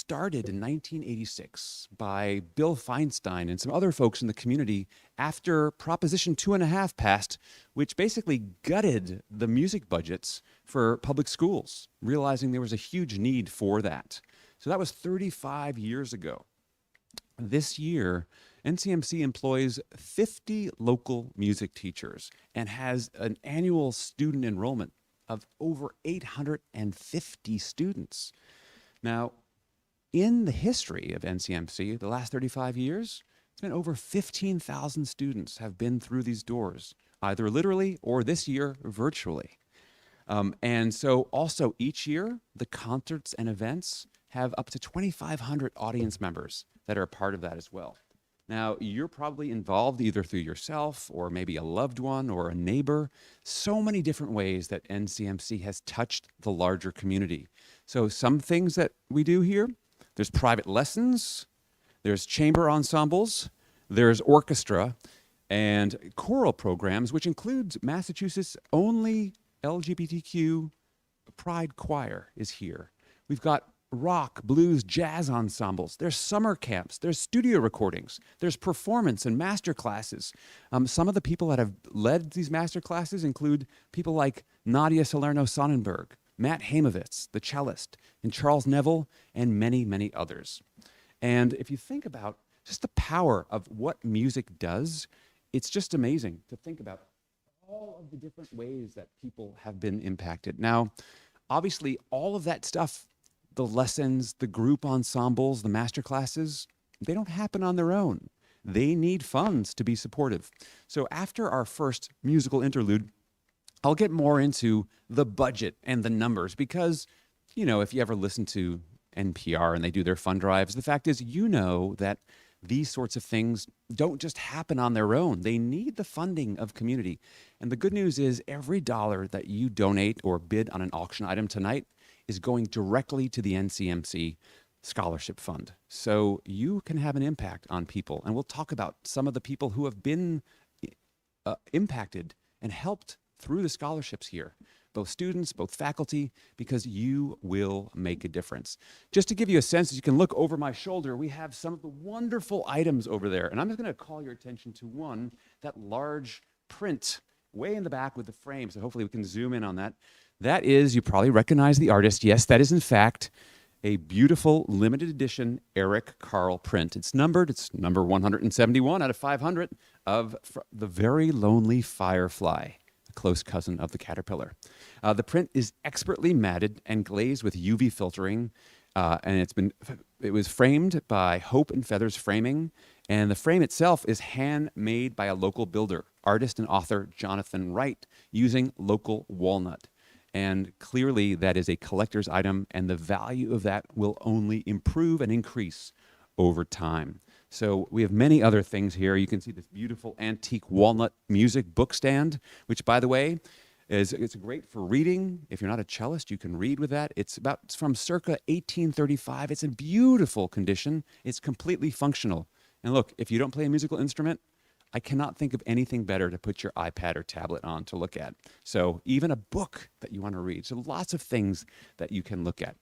started in 1986 by Bill Feinstein and some other folks in the community after Proposition 2.5 passed, which basically gutted the music budgets for public schools, realizing there was a huge need for that. So that was 35 years ago. This year, NCMC employs 50 local music teachers and has an annual student enrollment of over 850 students. Now, in the history of NCMC, the last 35 years, it's been over 15,000 students have been through these doors, either literally or this year, virtually. And so also each year, the concerts and events have up to 2,500 audience members that are a part of that as well. Now, you're probably involved either through yourself or maybe a loved one or a neighbor. So many different ways that NCMC has touched the larger community. So some things that we do here, there's private lessons, there's chamber ensembles, there's orchestra, and choral programs, which includes Massachusetts' only LGBTQ pride choir is here. We've got rock, blues, jazz ensembles. There's summer camps. There's studio recordings. There's performance and master classes. Some of the people that have led these master classes include people like Nadia Salerno-Sonnenberg, Matt Hamovitz, the cellist, and Charles Neville, and many, many others. And if you think about just the power of what music does, it's just amazing to think about all of the different ways that people have been impacted. Now, obviously, all of that stuff, the lessons, the group ensembles, the master classes, they don't happen on their own. They need funds to be supportive. So after our first musical interlude, I'll get more into the budget and the numbers because, you know, if you ever listen to NPR and they do their fund drives, the fact is, you know that these sorts of things don't just happen on their own. They need the funding of community. And the good news is every dollar that you donate or bid on an auction item tonight is going directly to the NCMC Scholarship Fund. So you can have an impact on people. And we'll talk about some of the people who have been impacted and helped through the scholarships here, both students, both faculty, because you will make a difference. Just to give you a sense, as you can look over my shoulder, we have some of the wonderful items over there. And I'm just going to call your attention to one, that large print way in the back with the frame. So hopefully we can zoom in on that. That is, you probably recognize the artist. Yes, that is in fact a beautiful limited edition Eric Carle print. It's numbered, it's number 171 out of 500 of The Very Lonely Firefly, a close cousin of the caterpillar. The print is expertly matted and glazed with UV filtering, and it was framed by Hope and Feathers Framing, and the frame itself is handmade by a local builder, artist and author Jonathan Wright, using local walnut. And clearly that is a collector's item, and the value of that will only improve and increase over time. So we have many other things here. You can see this beautiful antique walnut music book stand, which, by the way, it's great for reading. If you're not a cellist, you can read with that. It's from circa 1835. It's in beautiful condition. It's completely functional. And look, if you don't play a musical instrument, I cannot think of anything better to put your iPad or tablet on to look at. So even a book that you want to read. So lots of things that you can look at.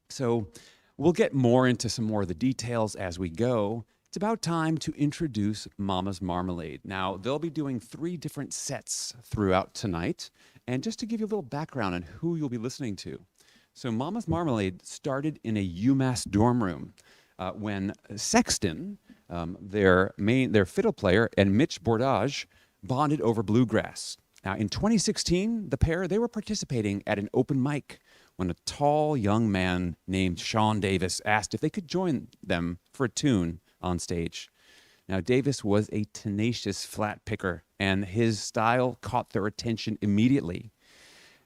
So we'll get more into some more of the details as we go. It's about time to introduce Mama's Marmalade. Now, they'll be doing 3 different sets throughout tonight. And just to give you a little background on who you'll be listening to. So Mama's Marmalade started in a UMass dorm room when Sexton, their fiddle player, and Mitch Bordage bonded over Bluegrass. Now, in 2016, the pair, they were participating at an open mic when a tall young man named Sean Davis asked if they could join them for a tune on stage. Now, Davis was a tenacious flat picker, and his style caught their attention immediately.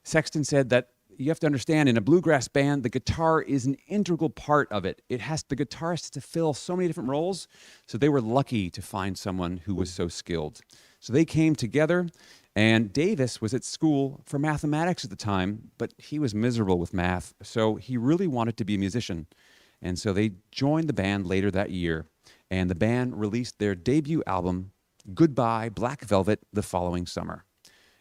Sexton said that you have to understand, in a bluegrass band, the guitar is an integral part of it. The guitarist has to fill so many different roles, so they were lucky to find someone who was so skilled. So they came together, and Davis was at school for mathematics at the time, but he was miserable with math, so he really wanted to be a musician. And so they joined the band later that year, and the band released their debut album, Goodbye Black Velvet, the following summer.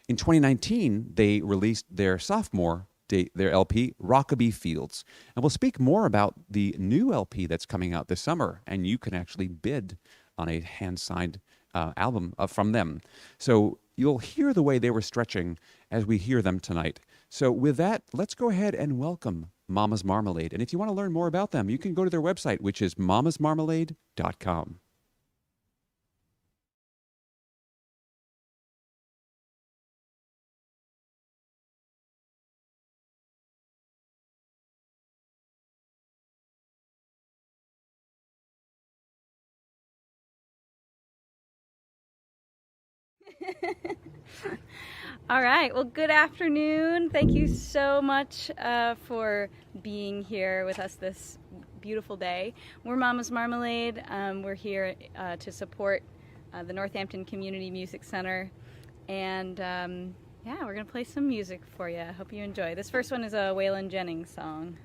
In 2019, they released their sophomore their LP, Rockaby Fields. And we'll speak more about the new LP that's coming out this summer, and you can actually bid on a hand-signed album from them. So you'll hear the way they were stretching as we hear them tonight. So with that, let's go ahead and welcome Mama's Marmalade. And if you want to learn more about them, you can go to their website, which is mamasmarmalade.com. All right, well, good afternoon. Thank you so much for being here with us this beautiful day. We're Mama's Marmalade. We're here to support the Northampton Community Music Center. And yeah, we're going to play some music for you. I hope you enjoy. This first one is a Waylon Jennings song.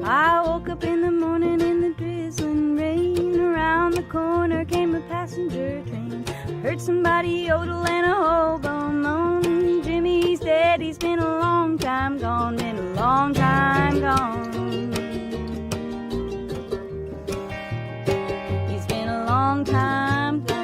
I woke up in the morning in the drizzling rain. Around the corner came a passenger train. Heard somebody yodel and a hobo moan. Jimmy's dead, he's been a long time gone, been a long time gone. He's been a long time gone.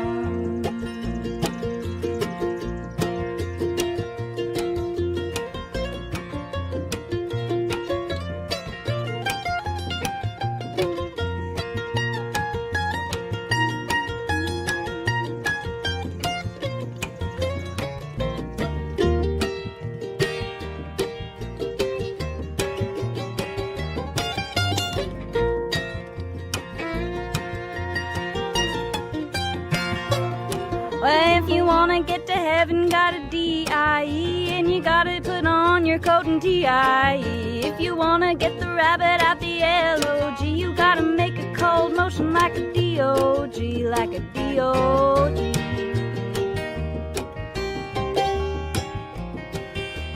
Well, if you wanna get to heaven, gotta D-I-E, and you gotta put on your coat and T-I-E. If you wanna get the rabbit out the L-O-G, you gotta make a cold motion like a D-O-G, like a D-O-G.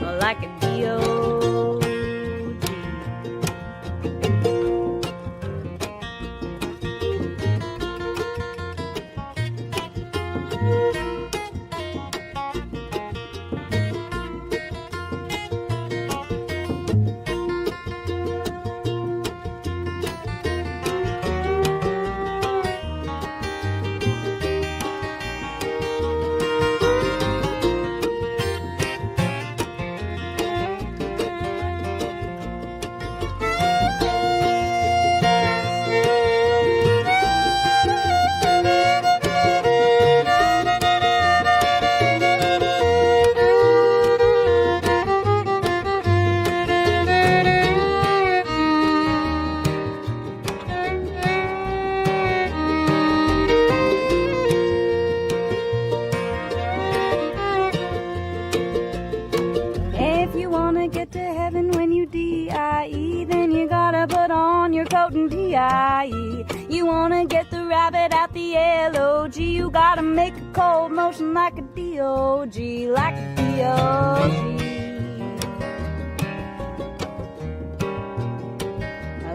Oh, like a D-O-G. If you wanna get to heaven when you D-I-E, then you gotta put on your coat and T-I-E. You wanna get the rabbit out the L-O-G, you gotta make a cold motion like a D-O-G, like a D-O-G.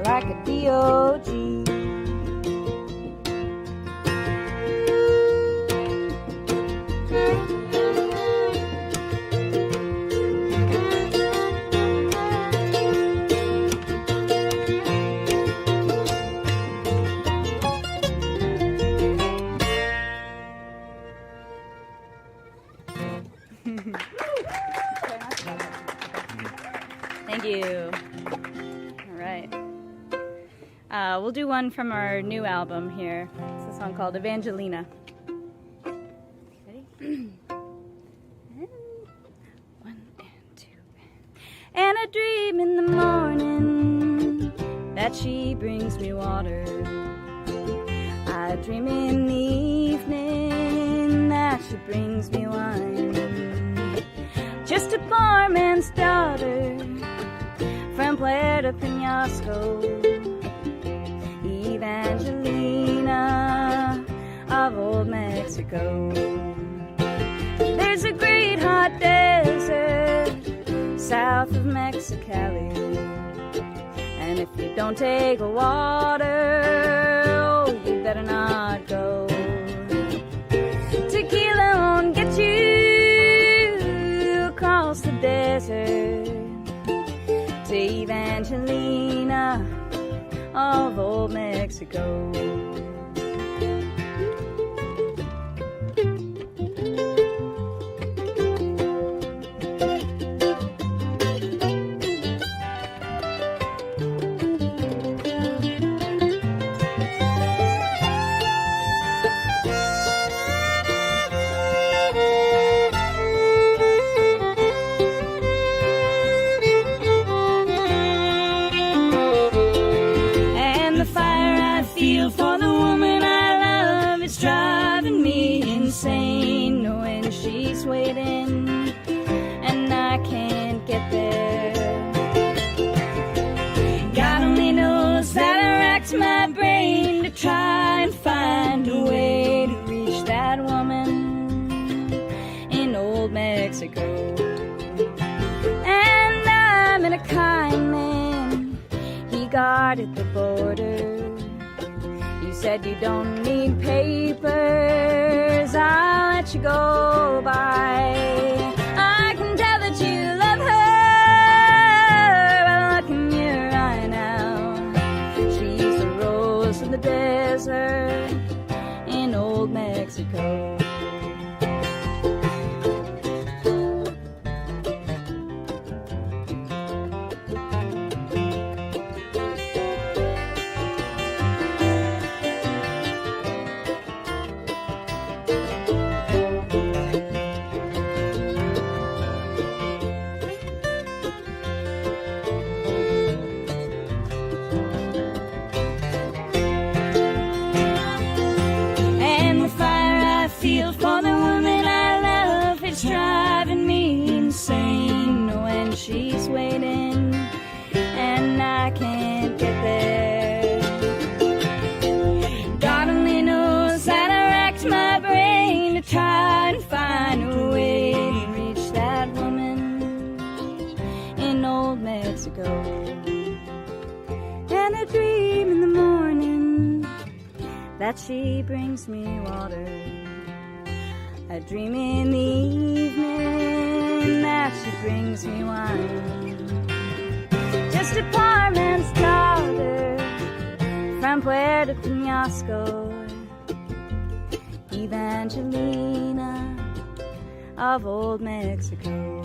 Like a D-O-G. Thank you. All right. We'll do one from our new album here. It's a song called Evangelina. Ready? And 1 and 2. And I dream in the morning that she brings me water. I dream in the evening that she brings me wine. Just a poor man's daughter from Puerto Penasco, Evangelina of old Mexico. There's a great hot desert south of Mexicali, and And if you don't take water, oh, you better not go. Tequila won't get you across the desert to Evangelina of old Mexico. For the woman I love, it's driving me insane, knowing she's waiting and I can't get there. God only knows that I racked my brain to try and find a way to reach that woman in old Mexico. And I met a kind man, he guarded the border. Said you don't need papers, I'll let you go by. I can tell that you love her by the look in your eye now. She's the rose of the desert in old Mexico. For the woman I love, it's driving me insane, knowing she's waiting and I can't get there. God only knows that I racked my brain to try and find a way to reach that woman in old Mexico. And I dream in the morning that she brings me water. I dream in the evening that she brings me wine. Just a poor man's daughter from Puerto Penasco, Evangelina of old Mexico.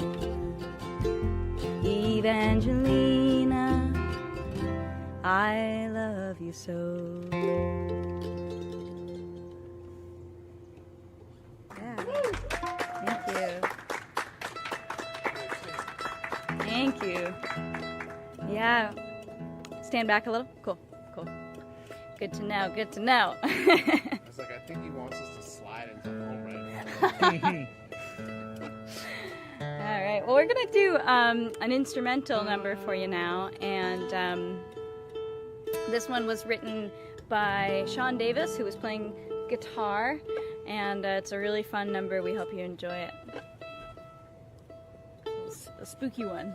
Evangelina, I love you so. Thank you. Thank you. Yeah. Stand back a little. Cool. Cool. Good to know. Good to know. I was like, I think he wants us to slide into home right now. All right. Well, we're going to do an instrumental number for you now. And this one was written by Sean Davis, who was playing guitar. And it's a really fun number. We hope you enjoy it. It's a spooky one.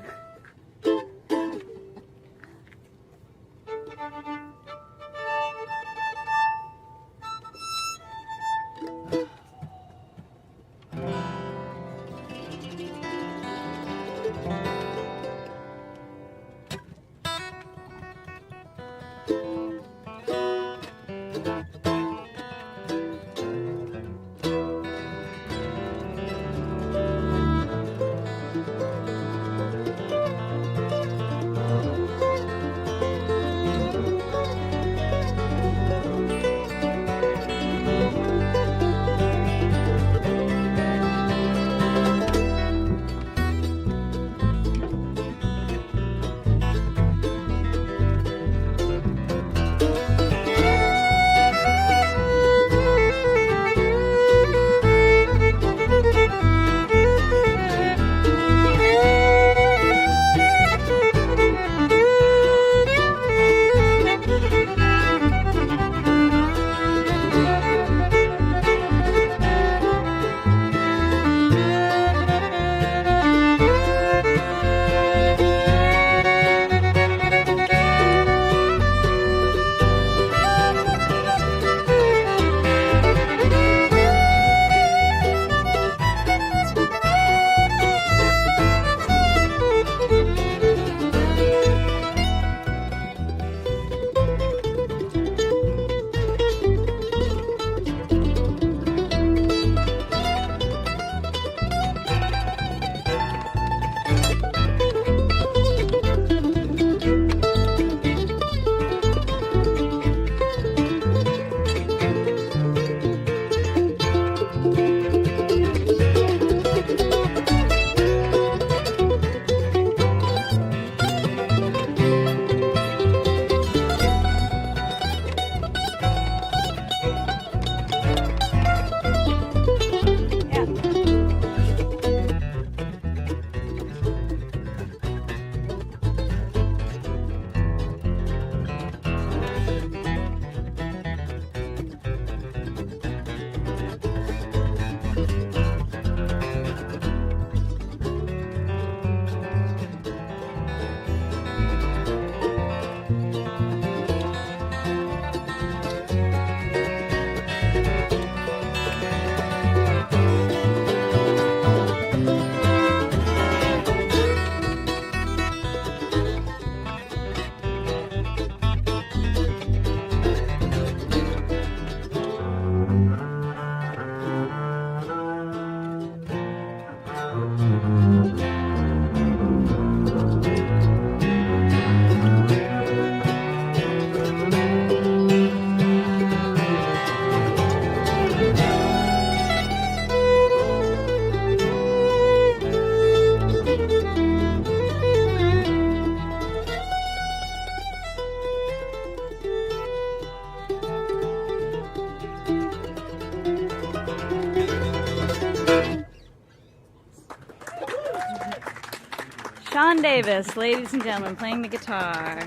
Sean Davis, ladies and gentlemen, playing the guitar.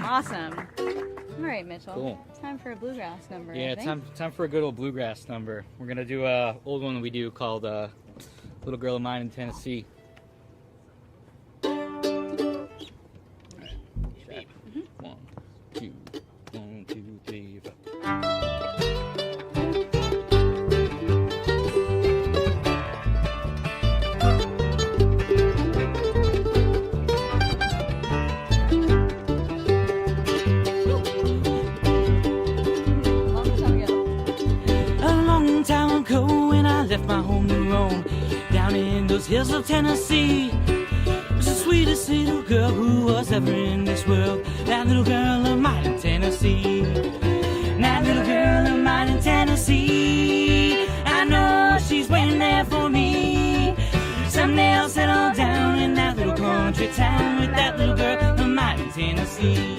Awesome. All right, Mitchell. Cool. Time for a bluegrass number. Yeah, I think. time for a good old bluegrass number. We're gonna do a old one that we do called "Little Girl of Mine in Tennessee." Right. One, two, 3, 4. Left my home to roam down in those hills of Tennessee. Was the sweetest little girl who was ever in this world. That little girl of mine in Tennessee. That little girl of mine in Tennessee. I know she's waiting there for me. Someday I'll settle down in that little country town with that little girl of mine in Tennessee.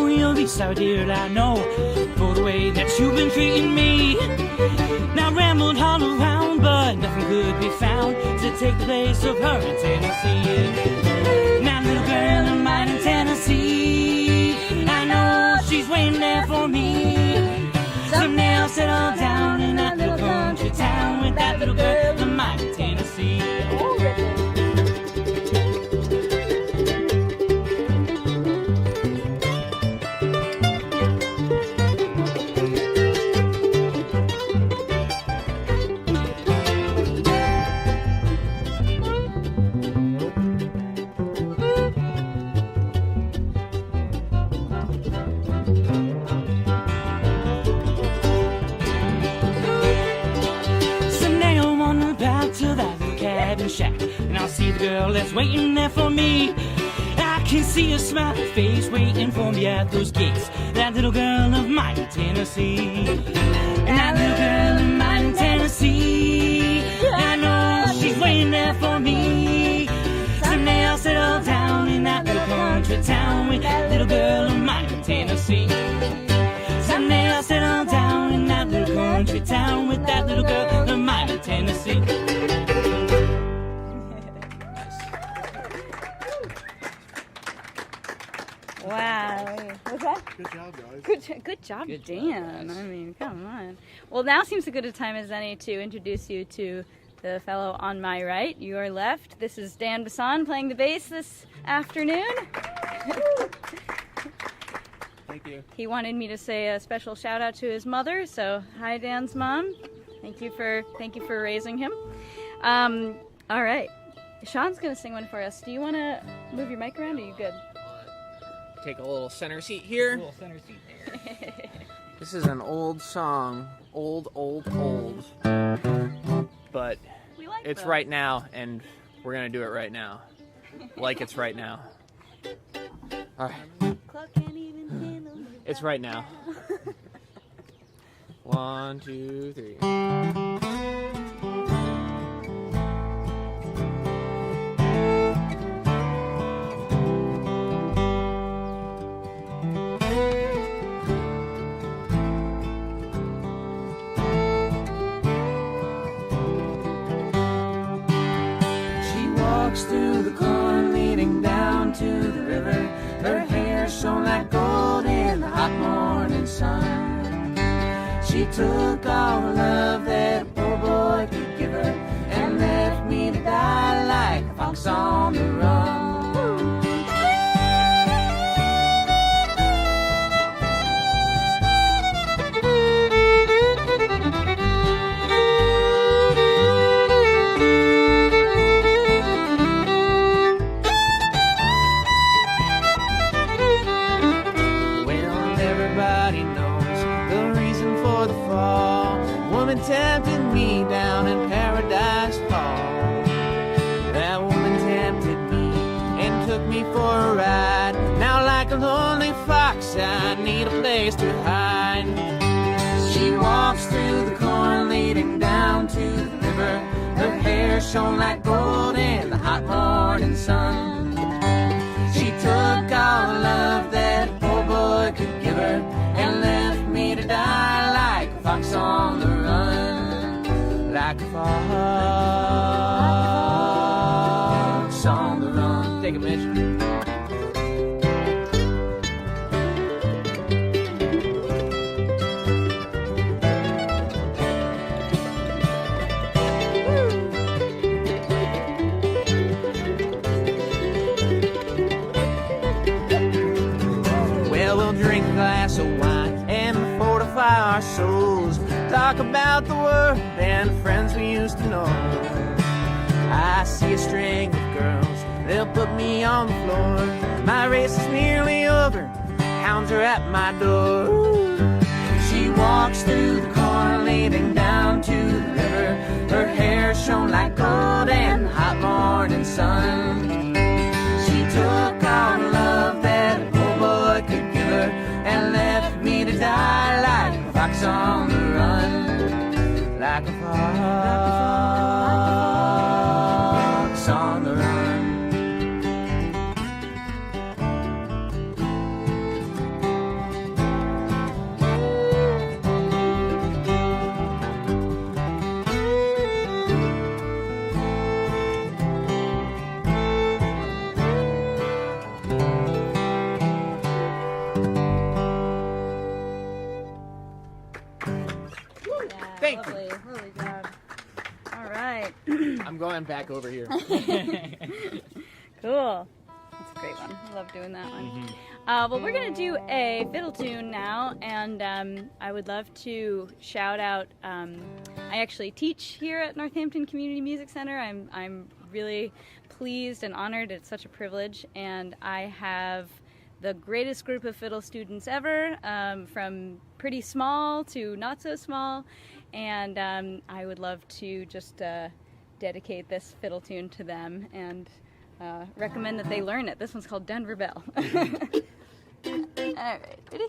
You'll be sorry, dear, I know, for the way that you've been treating me. Now rambled all around, but nothing could be found to take the place of her in Tennessee. Now little girl of mine in Tennessee, I know she's waiting there for me. Someday I'll settle down in that little country town with that little girl of mine in Tennessee. Shack, and I'll see the girl that's waiting there for me. I can see her smiling face waiting for me at those gates. That little girl of mine in Tennessee. And that little girl of mine in Tennessee, I know she's waiting there for me. Someday I'll settle down in that little country town with that little girl of mine in Tennessee. Someday I'll settle down in that little country town with that little girl of mine in Tennessee. Wow. What's that? Good job, guys. Good job, Good job, Dan. guys. I mean, come on. Well, now seems as good a time as any to introduce you to the fellow on my right, your left. This is Dan Bassan playing the bass this afternoon. Thank you. He wanted me to say a special shout out to his mother, so hi, Dan's mom. Thank you for raising him. All right, Sean's gonna sing one for us. Do you want to move your mic around? Or are you good? Take a little center seat here. Cool, center seat there. This is an old song, old, but We like it's those. right now, and we're gonna do it right now, like it's right now. All right, Clock can't even handle me. it's right now. 1, 2, 3. Through the corn leading down to the river. Her hair shone like gold in the hot morning sun. She took all the love that a poor boy could give her and left me to die like a fox on the run. Tempted place to hide. She walks through the corn leading down to the river. Her hair shone like gold in the hot morning sun. She took all the love that a poor boy could give her and left me to die like a fox on the run. Like a fox on the run. Take a Mitch. Drink a glass of wine and fortify our souls. Talk about the world and the friends we used to know. I see a string of girls, they'll put me on the floor. My race is nearly over, hounds are at my door. She walks through the corn leading down to the river. Her hair shone like gold in the hot morning sun. She took all the love that a poor boy could give her and left me to die like a fox on the run. Like a fox on the run. Thank you. Lovely job. All right. I'm going back over here. Cool. That's a great one. I love doing that one. Well, we're going to do a fiddle tune now, and I would love to shout out, I actually teach here at Northampton Community Music Center. I'm really pleased and honored. It's such a privilege, and I have the greatest group of fiddle students ever, from pretty small to not so small, and I would love to just dedicate this fiddle tune to them and recommend that they learn it. This one's called Denver Bell. All right, ready?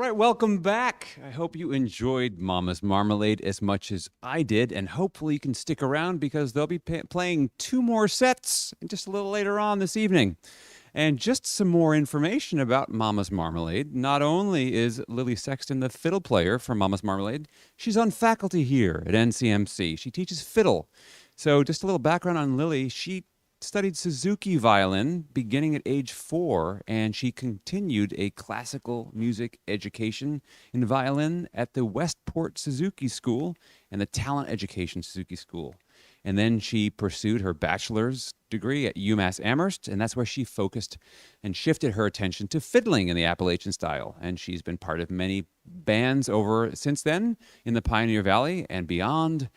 right, welcome back. I hope you enjoyed Mama's Marmalade as much as I did, and hopefully you can stick around because they'll be playing 2 more sets just a little later on this evening. And just some more information about Mama's Marmalade. Not only is Lily Sexton the fiddle player for Mama's Marmalade, she's on faculty here at NCMC. She teaches fiddle. So just a little background on Lily. She studied Suzuki violin beginning at age 4, and she continued a classical music education in violin at the Westport Suzuki School and the Talent Education Suzuki School. And then she pursued her bachelor's degree at UMass Amherst, and that's where she focused and shifted her attention to fiddling in the Appalachian style. And she's been part of many bands over since then in the Pioneer Valley and beyond,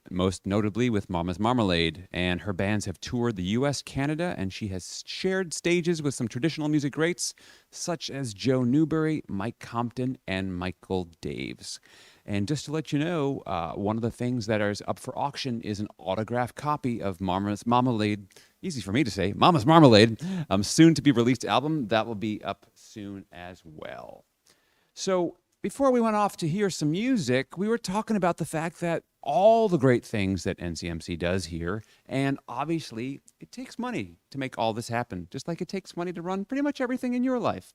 most notably with Mama's Marmalade. And her bands have toured the U.S., Canada, and she has shared stages with some traditional music greats such as Joe Newberry, Mike Compton, and Michael Daves. And just to let you know, one of the things that is up for auction is an autographed copy of Mama's Marmalade, easy for me to say, Mama's Marmalade, soon to be released album. That will be up soon as well. So before we went off to hear some music, we were talking about the fact that all the great things that NCMC does here, and obviously it takes money to make all this happen, just like it takes money to run pretty much everything in your life.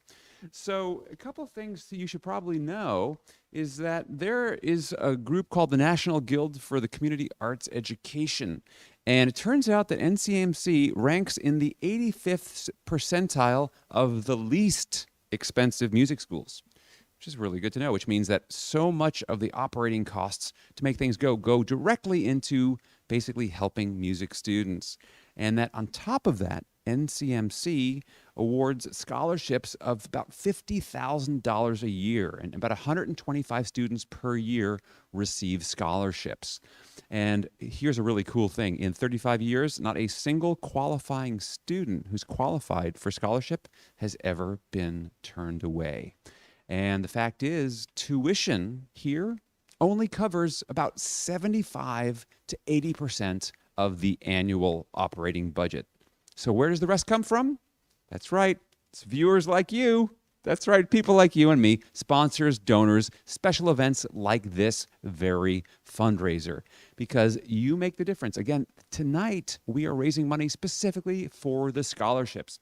So a couple of things that you should probably know is that there is a group called the National Guild for the Community Arts Education. And it turns out that NCMC ranks in the 85th percentile of the least expensive music schools, which is really good to know, which means that so much of the operating costs to make things go directly into basically helping music students. And that on top of that, NCMC awards scholarships of about $50,000 a year, and about 125 students per year receive scholarships. And here's a really cool thing. In 35 years, not a single qualifying student who's qualified for scholarship has ever been turned away. And the fact is, tuition here only covers about 75 to 80% of the annual operating budget. So where does the rest come from? That's right, it's viewers like you. That's right, people like you and me, sponsors, donors, special events like this very fundraiser, because you make the difference. Again, tonight we are raising money specifically for the scholarships.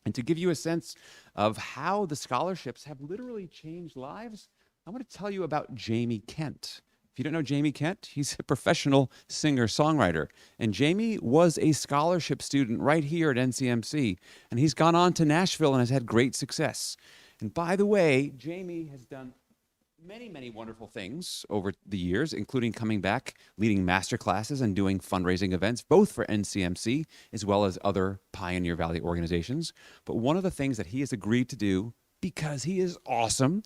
And to give you a sense of how the scholarships have literally changed lives, I want to tell you about Jamie Kent. If you don't know Jamie Kent, he's a professional singer-songwriter. And Jamie was a scholarship student right here at NCMC. And he's gone on to Nashville and has had great success. And by the way, Jamie has done many, many wonderful things over the years, including coming back, leading master classes and doing fundraising events, both for NCMC as well as other Pioneer Valley organizations. But one of the things that he has agreed to do, because he is awesome,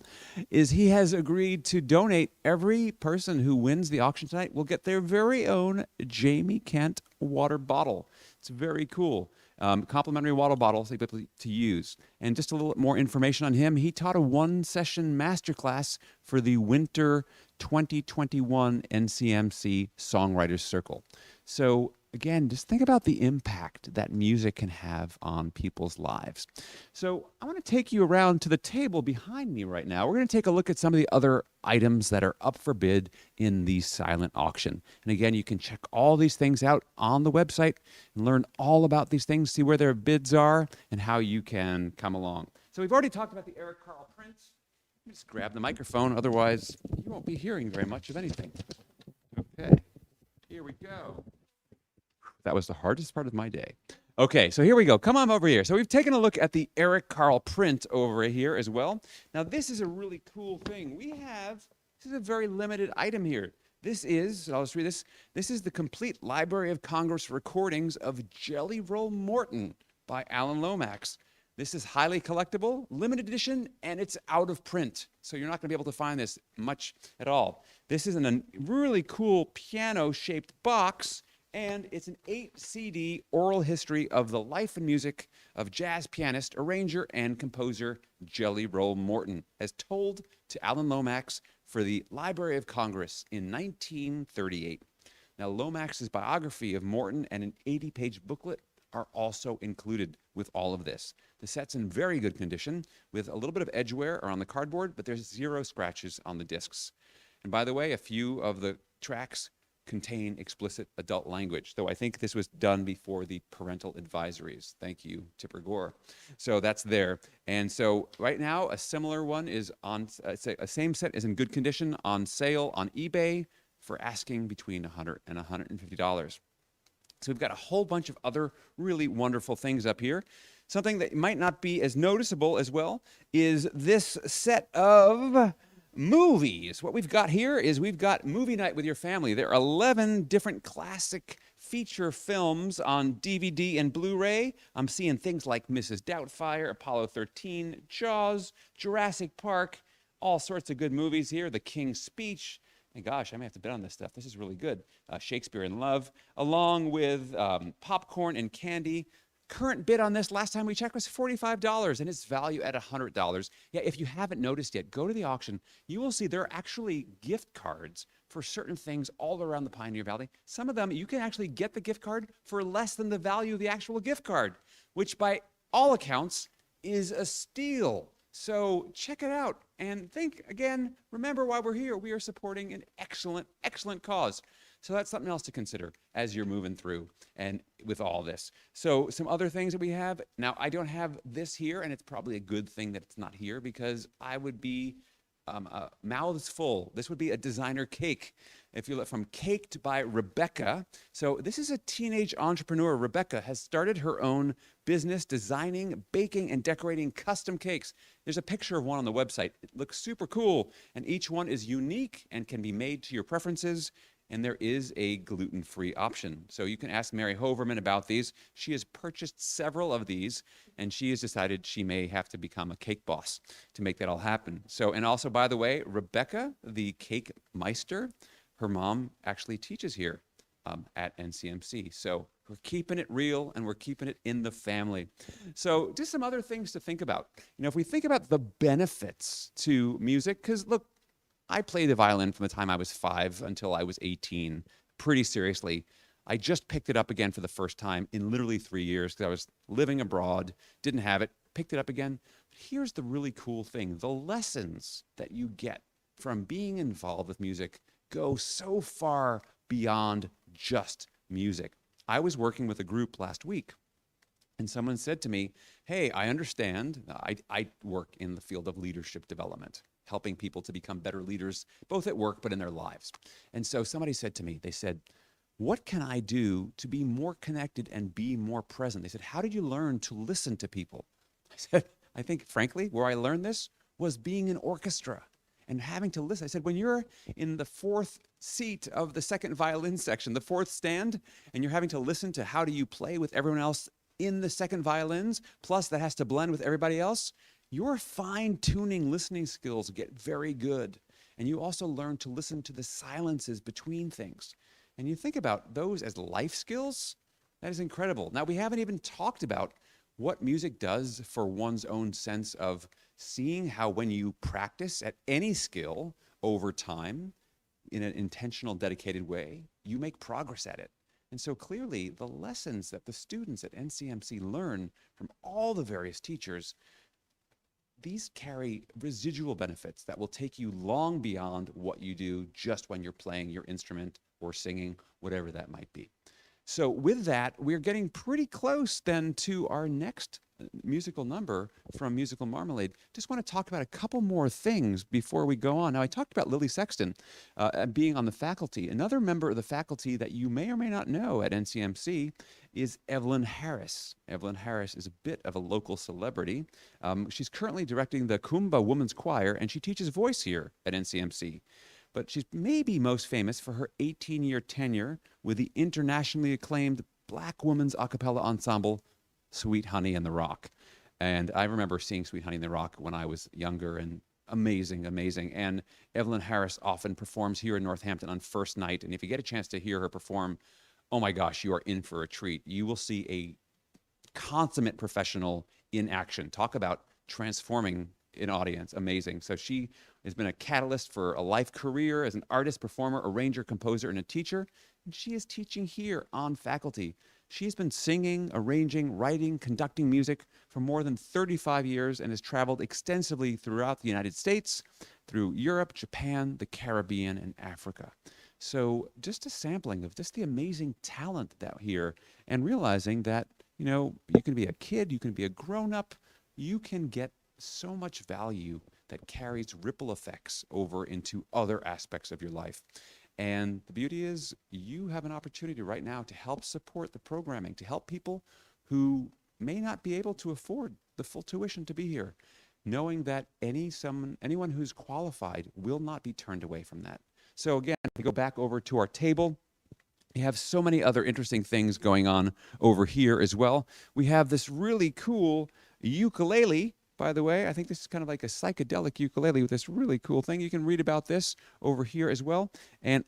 is he has agreed to donate. Every person who wins the auction tonight will get their very own Jamie Kent water bottle. It's very cool. Complimentary water bottles to use. And just a little more information on him. He taught a 1-session masterclass for the Winter 2021 NCMC Songwriters Circle. So again, just think about the impact that music can have on people's lives. So I want to take you around to the table behind me right now. We're going to take a look at some of the other items that are up for bid in the silent auction. And again, you can check all these things out on the website and learn all about these things, see where their bids are, and how you can come along. So we've already talked about the Eric Carl print. Let me just grab the microphone, otherwise you won't be hearing very much of anything. Okay, here we go. That was the hardest part of my day. Okay, so here we go. Come on over here. So we've taken a look at the Eric Carl print over here as well. Now this is a really cool thing. This is a very limited item here. This is, I'll just read this. This is the complete Library of Congress recordings of Jelly Roll Morton by Alan Lomax. This is highly collectible, limited edition, and it's out of print. So you're not going to be able to find this much at all. This is in a really cool piano-shaped box, and it's an 8-CD oral history of the life and music of jazz pianist, arranger, and composer Jelly Roll Morton, as told to Alan Lomax for the Library of Congress in 1938. Now, Lomax's biography of Morton and an 80-page booklet are also included with all of this. The set's in very good condition with a little bit of edge wear around the cardboard, but there's 0 scratches on the discs. And by the way, a few of the tracks contain explicit adult language, though I think this was done before the parental advisories. Thank you, Tipper Gore. So that's there. And so right now, a similar one is on, a same set is in good condition on sale on eBay for asking between $100 and $150. So we've got a whole bunch of other really wonderful things up here. Something that might not be as noticeable as well is this set of movies. What we've got here is we've got movie night with your family. There are 11 different classic feature films on DVD and Blu-ray. I'm seeing things like Mrs. Doubtfire, Apollo 13, Jaws, Jurassic Park, all sorts of good movies here. The King's Speech. And gosh, I may have to bet on this stuff. This is really good. Shakespeare in Love, along with popcorn and candy. Current bid on this last time we checked was $45 and its value at $100. Yeah, if you haven't noticed yet, go to the auction. You will see there are actually gift cards for certain things all around the Pioneer Valley. Some of them, you can actually get the gift card for less than the value of the actual gift card, which by all accounts is a steal. So check it out and think again, remember why we're here. We are supporting an excellent, excellent cause. So that's something else to consider as you're moving through and with all this. So some other things that we have. Now, I don't have this here, and it's probably a good thing that it's not here because I would be mouths full. This would be a designer cake. If you look from Caked by Rebecca. So this is a teenage entrepreneur. Rebecca has started her own business designing, baking, and decorating custom cakes. There's a picture of one on the website. It looks super cool, and each one is unique and can be made to your preferences. And there is a gluten-free option. So you can ask Mary Hoverman about these. She has purchased several of these, and she has decided she may have to become a cake boss to make that all happen. So, and also, by the way, Rebecca, the cake meister, her mom actually teaches here at NCMC. So we're keeping it real, and we're keeping it in the family. So just some other things to think about. You know, if we think about the benefits to music, because look, I played the violin from the time I was 5 until I was 18, pretty seriously. I just picked it up again for the first time in literally 3 years because I was living abroad, didn't have it, picked it up again. But here's the really cool thing. The lessons that you get from being involved with music go so far beyond just music. I was working with a group last week, and someone said to me, hey, I understand. I work in the field of leadership development, helping people to become better leaders, both at work but in their lives. And so somebody said to me, they said, what can I do to be more connected and be more present? They said, how did you learn to listen to people? I said, I think, frankly, where I learned this was being in orchestra and having to listen. I said, when you're in the 4th seat of the 2nd violin section, the 4th stand, and you're having to listen to how do you play with everyone else in the 2nd violins, plus that has to blend with everybody else, your fine-tuning listening skills get very good. And you also learn to listen to the silences between things. And you think about those as life skills, that is incredible. Now, we haven't even talked about what music does for one's own sense of seeing how when you practice at any skill over time in an intentional, dedicated way, you make progress at it. And so clearly, the lessons that the students at NCMC learn from all the various teachers, these carry residual benefits that will take you long beyond what you do just when you're playing your instrument or singing, whatever that might be. So with that, we're getting pretty close then to our next musical number from Musical Marmalade. Just want to talk about a couple more things before we go on. Now, I talked about Lily Sexton being on the faculty. Another member of the faculty that you may or may not know at NCMC is Evelyn Harris. Evelyn Harris is a bit of a local celebrity. She's currently directing the Kumba Women's Choir, and she teaches voice here at NCMC. But she's maybe most famous for her 18-year tenure with the internationally acclaimed Black women's a cappella ensemble, Sweet Honey and the Rock. And I remember seeing Sweet Honey and the Rock when I was younger, and amazing, amazing. And Evelyn Harris often performs here in Northampton on first night. And if you get a chance to hear her perform, oh my gosh, you are in for a treat. You will see a consummate professional in action. Talk about transforming an audience. Amazing. So she has been a catalyst for a life career as an artist, performer, arranger, composer, and a teacher. And she is teaching here on faculty. She has been singing, arranging, writing, conducting music for more than 35 years and has traveled extensively throughout the United States, through Europe, Japan, the Caribbean, and Africa. So just a sampling of just the amazing talent out here, and realizing that, you can be a kid, you can be a grown-up, you can get so much value that carries ripple effects over into other aspects of your life. And the beauty is you have an opportunity right now to help support the programming, to help people who may not be able to afford the full tuition to be here, knowing that anyone who's qualified will not be turned away from that. So again, if we go back over to our table, we have so many other interesting things going on over here as well. We have this really cool ukulele. By the way, I think this is kind of like a psychedelic ukulele with this really cool thing. You can read about this over here as well. And,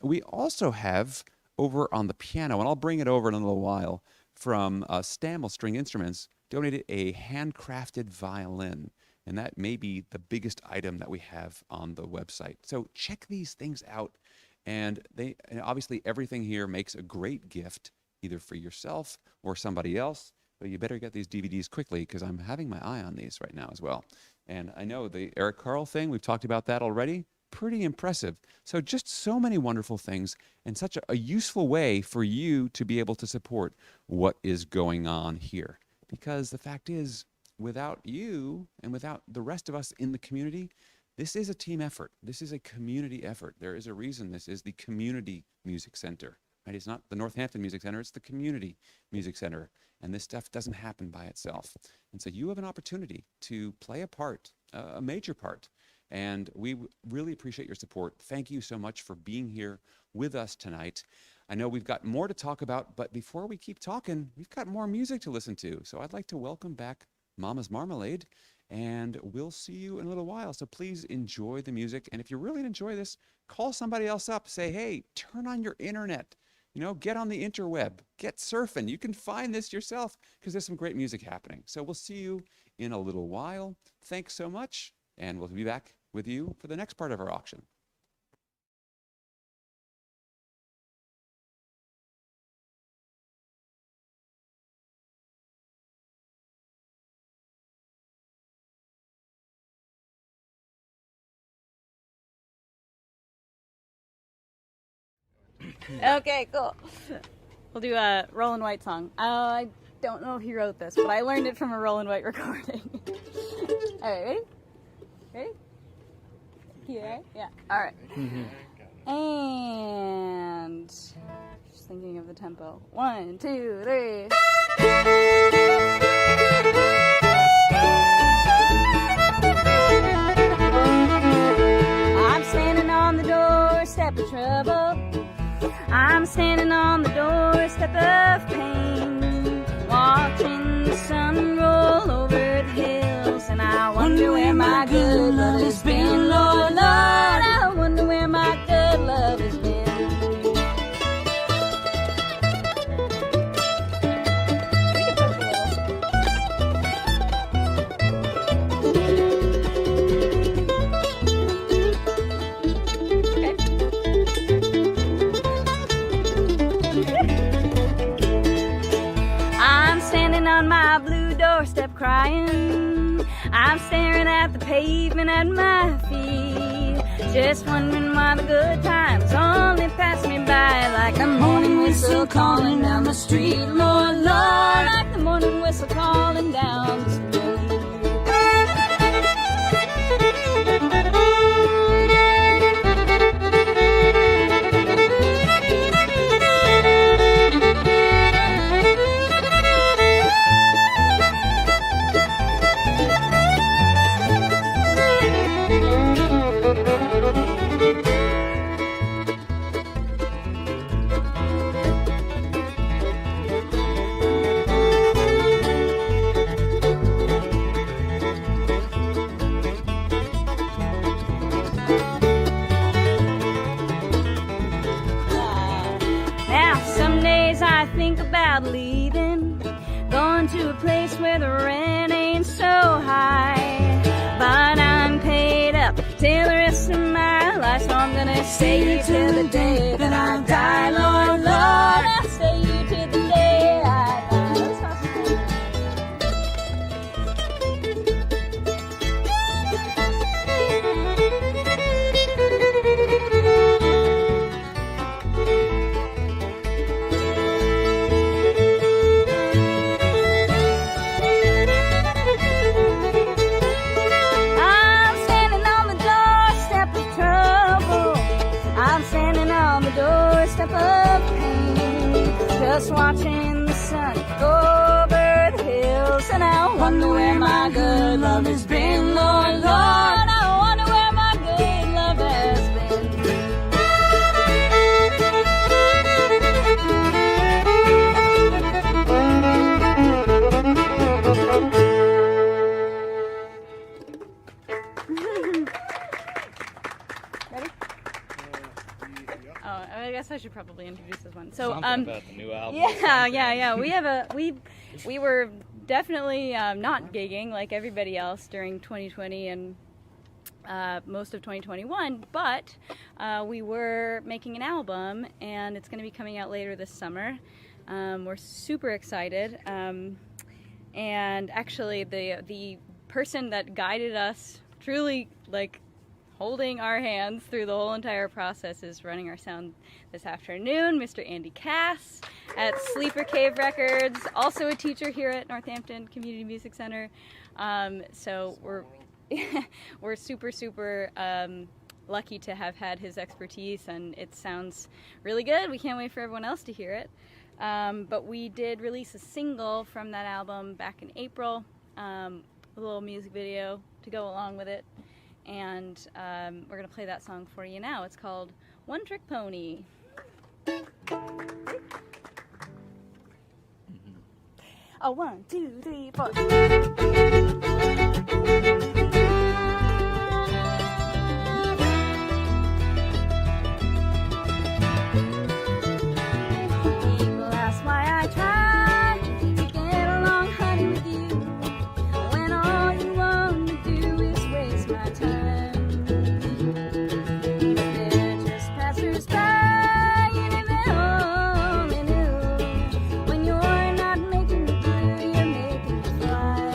we also have over on the piano, and I'll bring it over in a little while, from Stammel String Instruments, donated a handcrafted violin. And that may be the biggest item that we have on the website. So check these things out. And obviously everything here makes a great gift, either for yourself or somebody else. But you better get these DVDs quickly, because I'm having my eye on these right now as well. And I know the Eric Carle thing, we've talked about that already. Pretty impressive. So just so many wonderful things, and such a useful way for you to be able to support what is going on here. Because the fact is, without you and without the rest of us in the community, this is a team effort. This is a community effort. There is a reason this is the Community Music Center. Right? It's not the Northampton Music Center, it's the Community Music Center. And this stuff doesn't happen by itself. And so you have an opportunity to play a part, a major part. And we really appreciate your support. Thank you so much for being here with us tonight. I know we've got more to talk about, but before we keep talking, we've got more music to listen to. So I'd like to welcome back Mama's Marmalade, and we'll see you in a little while. So please enjoy the music. And if you really enjoy this, call somebody else up. Say, hey, turn on your internet. Get on the interweb, get surfing. You can find this yourself, because there's some great music happening. So we'll see you in a little while. Thanks so much, and we'll be back with you for the next part of our auction. Okay, cool. We'll do a Roland White song. I don't know if he wrote this, but I learned it from a Roland White recording. All right, ready? Ready? Yeah. All right. And just thinking of the tempo. 1, 2, 3. I'm standing on the doorstep of trouble. I'm standing on the doorstep of pain, watching the sun roll over the hills, and I wonder where my good love has been, Lord, Lord, I wonder where my good love has been. On my blue doorstep crying, I'm staring at the pavement at my feet, just wondering why the good times only pass me by, like the morning whistle calling down the street, Lord, Lord, like the morning whistle calling down the street. Leaving, going to a place where the rent ain't so high, but I'm paid up till the rest of my life, so I'm gonna stay here till the day that I die, Lord, Lord, I'll stay here till the day on the doorstep of pain, just watching the sun go over the hills. And I wonder where my good love has been, Lord, Lord. I wonder where my good love has been. Ready? Oh, I guess I should probably introduce this one. So, Something about the new album. yeah. We were definitely not gigging like everybody else during 2020 and most of 2021, but we were making an album, and it's going to be coming out later this summer. We're super excited, and actually, the person that guided us, truly like holding our hands through the whole entire process, is running our sound this afternoon, Mr. Andy Cass at Sleeper Cave Records, also a teacher here at Northampton Community Music Center. So we're super lucky to have had his expertise, and it sounds really good. We can't wait for everyone else to hear it. But we did release a single from that album back in April, a little music video to go along with it. And we're going to play that song for you now. It's called One Trick Pony. Oh, 1, 2, 3, 4. People ask why I try to get along, honey, with you, when all you want to do is waste my time. They're just passers-by, and if they only knew, when you're not making me blue, you're making me fly.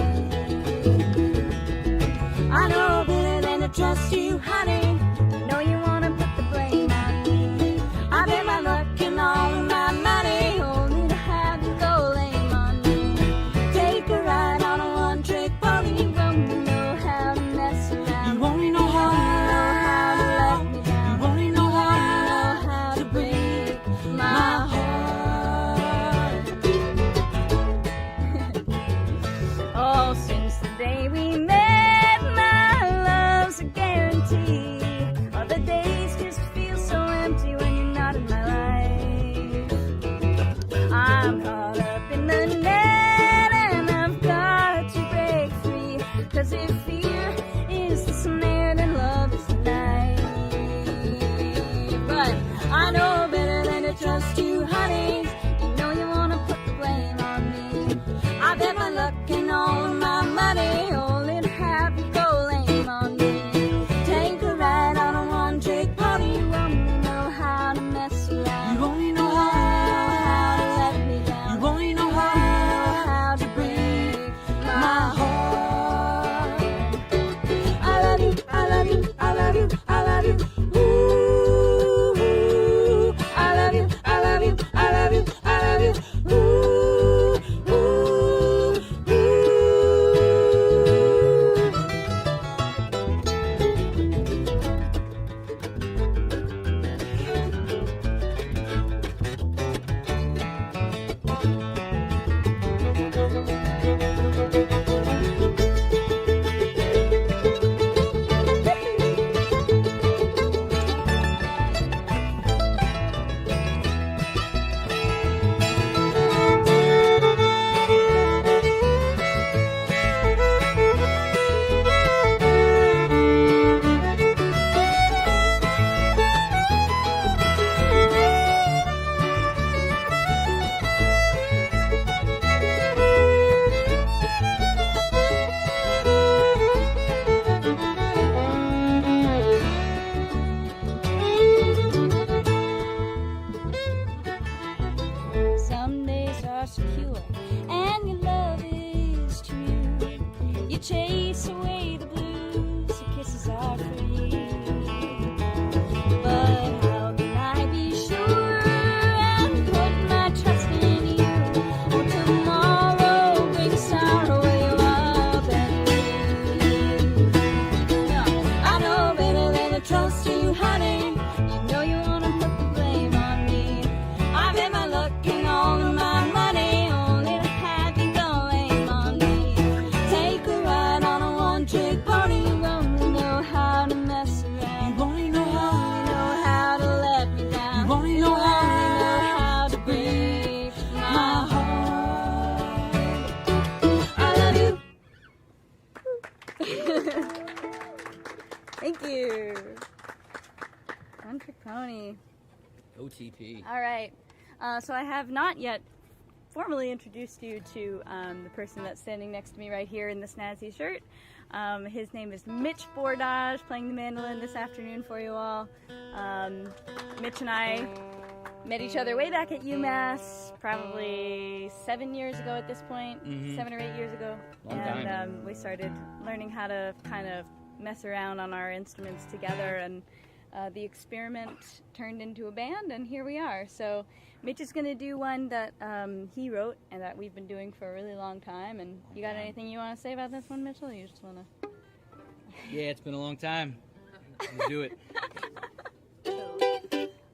Pony. OTP. All right. So I have not yet formally introduced you to the person that's standing next to me right here in the snazzy shirt. His name is Mitch Bordage, playing the mandolin this afternoon for you all. Mitch and I met each other way back at UMass, probably 7 years ago at this point, 7 or 8 years ago. Long and time. We started learning how to kind of mess around on our instruments together, and the experiment turned into a band, and here we are. So Mitch is going to do one that he wrote and that we've been doing for a really long time. And you got anything you want to say about this one, Mitchell? Or you just want to... Yeah, it's been a long time. Let's do it.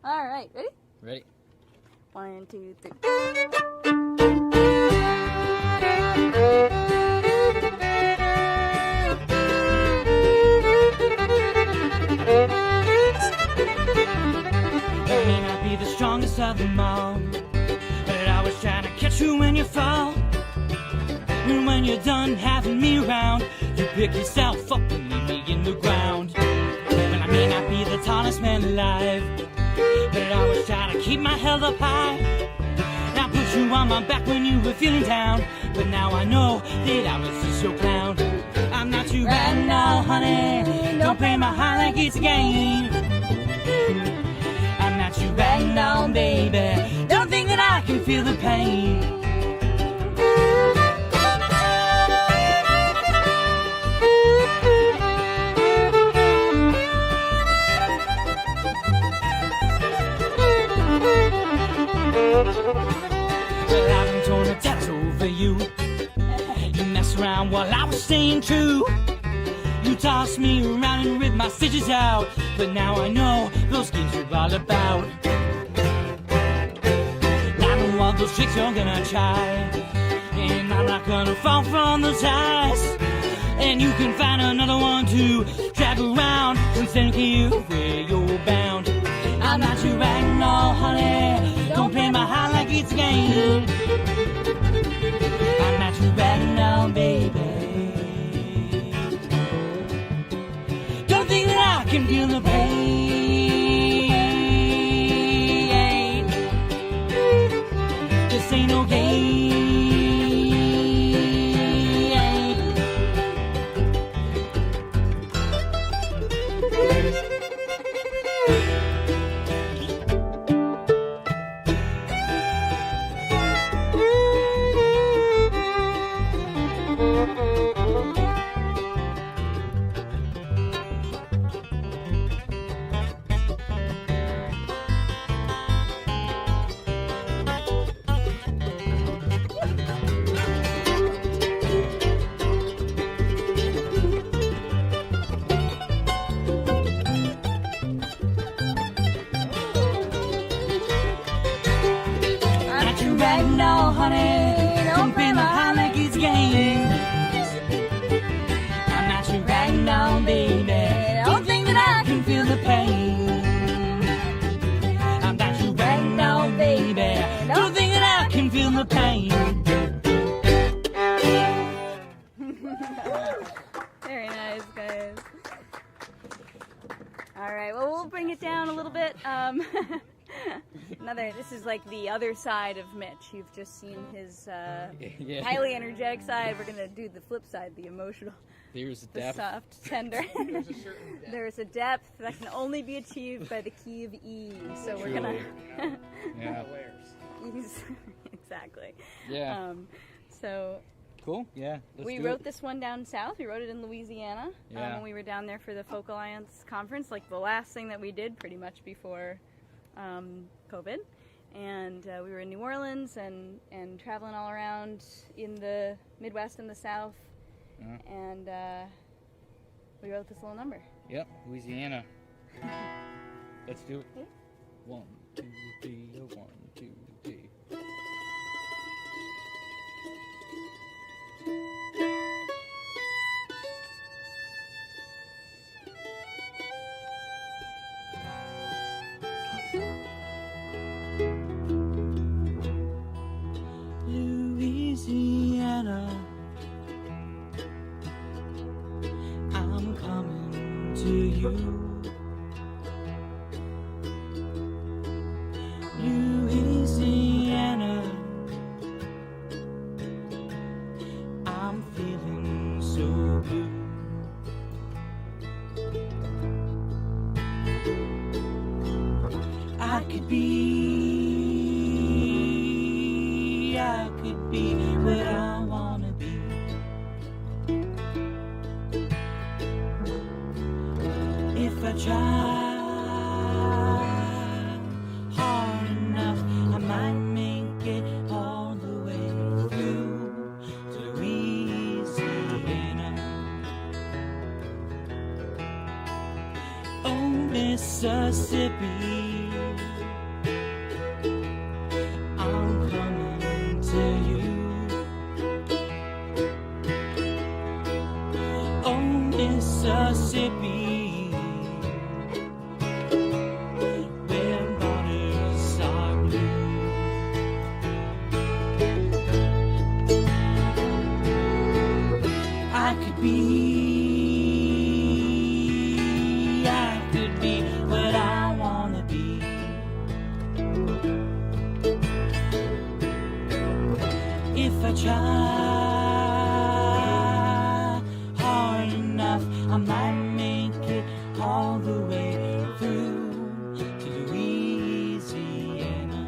All right, ready? Ready? 1, 2, 3. I may not be the strongest of them all, but I was trying to catch you when you fall. And when you're done having me around, you pick yourself up and leave me in the ground. Well, I may not be the tallest man alive, but I was trying to keep my head up high. I put you on my back when you were feeling down, but now I know that I was just your clown. I'm not too bad now, honey. Don't play my heart like it's a game. I'm not too bad now, baby. Don't think that I can feel the pain. Well, I've been torn to death over you. You messed around while I was staying true. You tossed me around and ripped my stitches out, but now I know those games you're all about. I know all those tricks you're gonna try, and I'm not gonna fall from those highs. And you can find another one to drag around and send you where you're bound. I'm not your rag, no, honey. Don't play my heart like it's a game. I'm not your rag now, baby. Don't think that I can feel the pain. This ain't no game. No, honey, don't play my heart like it's a game. I'm not your rag now, baby. Don't think that I can feel the pain. I'm not your rag now, baby. Don't think that I can feel the pain. Very nice, guys. All right, well, we'll bring it down a little bit. This is like the other side of Mitch. You've just seen his highly energetic side. We're going to do the flip side, the emotional, There's the depth. soft, tender. There's a certain depth. There's a depth that can only be achieved by the key of E. So we're going to... Yeah. Layers. Exactly. Yeah. So Cool. Yeah. Let's we do wrote it. this one down south. We wrote it in Louisiana Yeah. when we were down there for the Folk Alliance conference, like the last thing that we did pretty much before COVID. And we were in New Orleans and traveling all around in the Midwest and the South. Yeah. And we wrote this little number. Yep. Louisiana. Let's do it. Yeah. 1, 2, 3. 1, 2, 3. Louisiana, I'm coming to you. I could be what I wanna be. If I try hard enough, I might make it all the way through to Louisiana. Oh, Mississippi, I'm coming to you. Oh, Mississippi, where waters are blue. I could be what I wanna be. If I try hard enough, I might make it all the way through to Louisiana.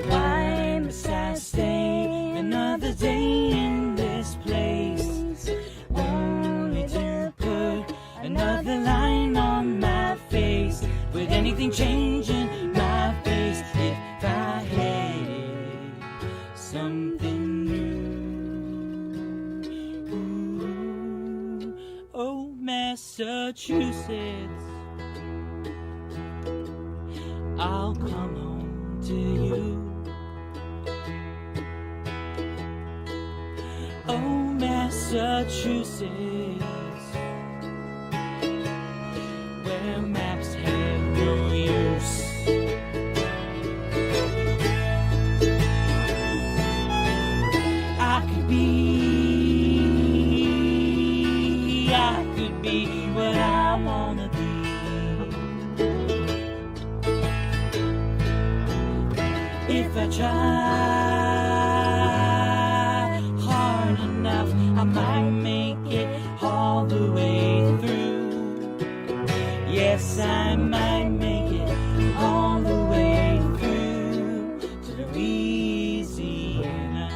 Why must I stay another day in this place, only to put another line on my face? Would anything change in my face if I had something new? Oh, Massachusetts, I'll come home to you. Oh, Massachusetts, where maps have no use. I could be what I wanna be. If I try hard enough, I might make it all the way through. Yes, I might make it all the way through to Louisiana.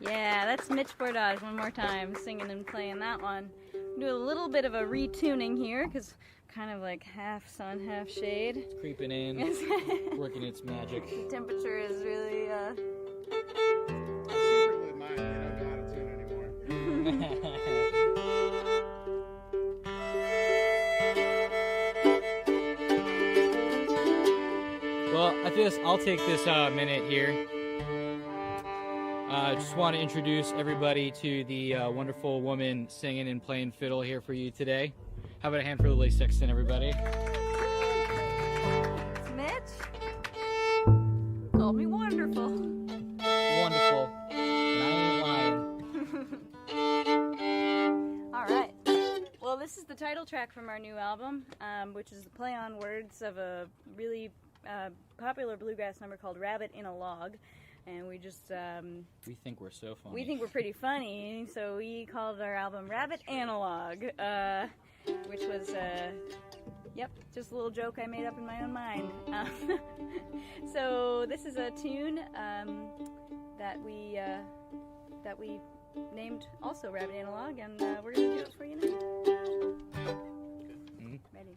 Yeah, that's Mitch Bordage one more time, singing and playing that one. Do a little bit of a retuning here, because kind of like half sun, half shade. It's creeping in, working its magic. The temperature is really, I secretly might get out of tune anymore. Well, I'll take this minute here. I just want to introduce everybody to the wonderful woman singing and playing fiddle here for you today. How about a hand for Lily Sexton, everybody? it's Mitch. Called me wonderful. Wonderful. And I ain't lying. All right. Well, this is the title track from our new album, which is a play on words of a really popular bluegrass number called Rabbit in a Log. And we just, We think we're so funny. we think we're pretty funny, so we called our album Rabbit Analog, which was, yep, just a little joke I made up in my own mind. So this is a tune that we named also Rabbit Analog, and we're going to do it for you now. Ready?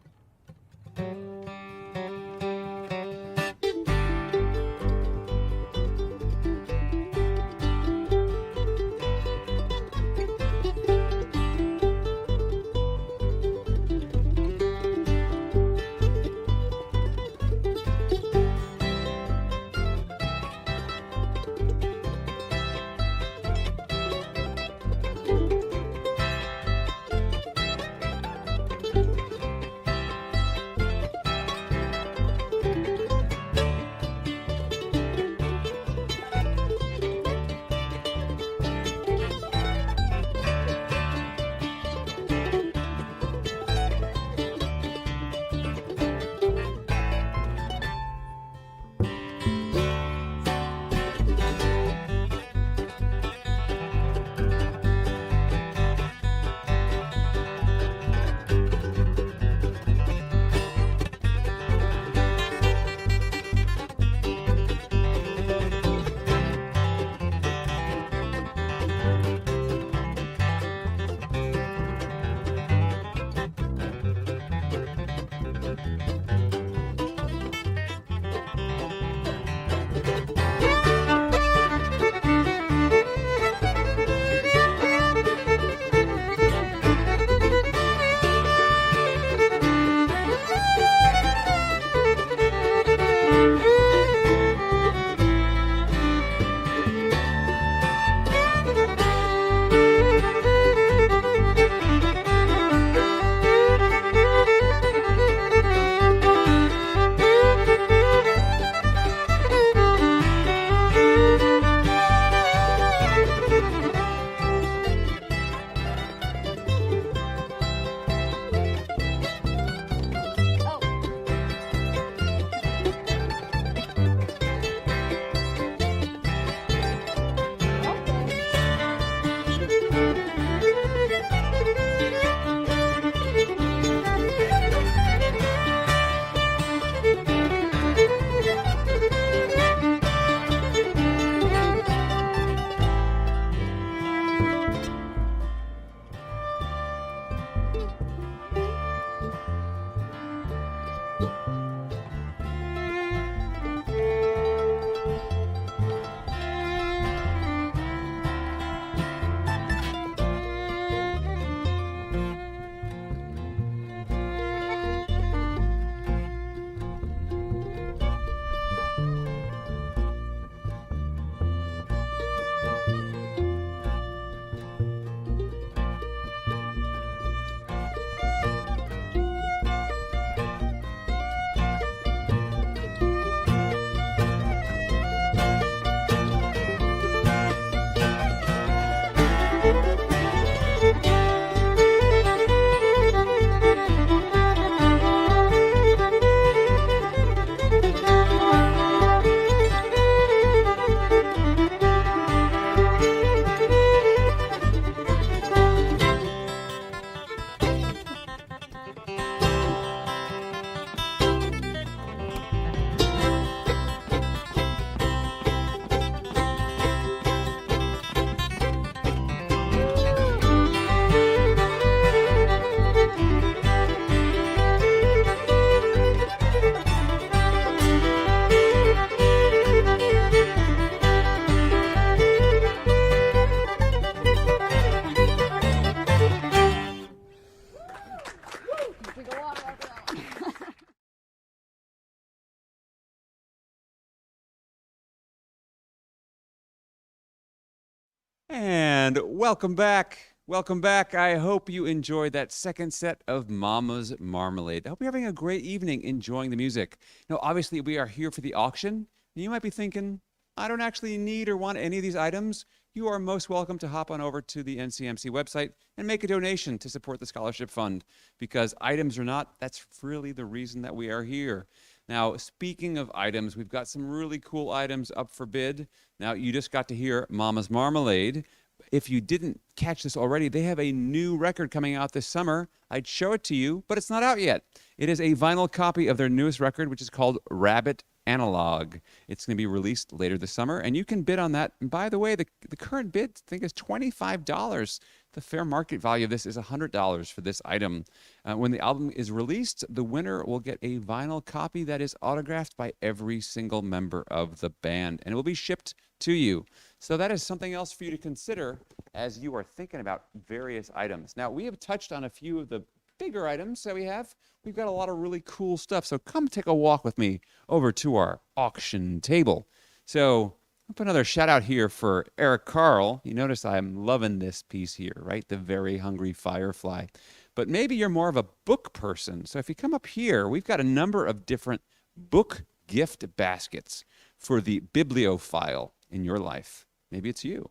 And welcome back. Welcome back. I hope you enjoyed that second set of Mama's Marmalade. I hope you're having a great evening enjoying the music. Now, obviously, we are here for the auction. And you might be thinking, I don't actually need or want any of these items. You are most welcome to hop on over to the NCMC website and make a donation to support the Scholarship Fund, because items or not, that's really the reason that we are here. Now, speaking of items, we've got some really cool items up for bid. Now, you just got to hear Mama's Marmalade. If you didn't catch this already, they have a new record coming out this summer. I'd show it to you, but it's not out yet. It is a vinyl copy of their newest record, which is called Rabbit Analog. It's going to be released later this summer, and you can bid on that. And by the way, the current bid, I think, is $25. The fair market value of this is $100 for this item. When the album is released, the winner will get a vinyl copy that is autographed by every single member of the band, and it will be shipped to you. So that is something else for you to consider as you are thinking about various items. Now, we have touched on a few of the bigger items that we have. We've got a lot of really cool stuff. So come take a walk with me over to our auction table. So I'll put another shout out here for Eric Carl. You notice I'm loving this piece here, right? The Very Hungry Firefly. But maybe you're more of a book person. So if you come up here, we've got a number of different book gift baskets for the bibliophile in your life. Maybe it's you.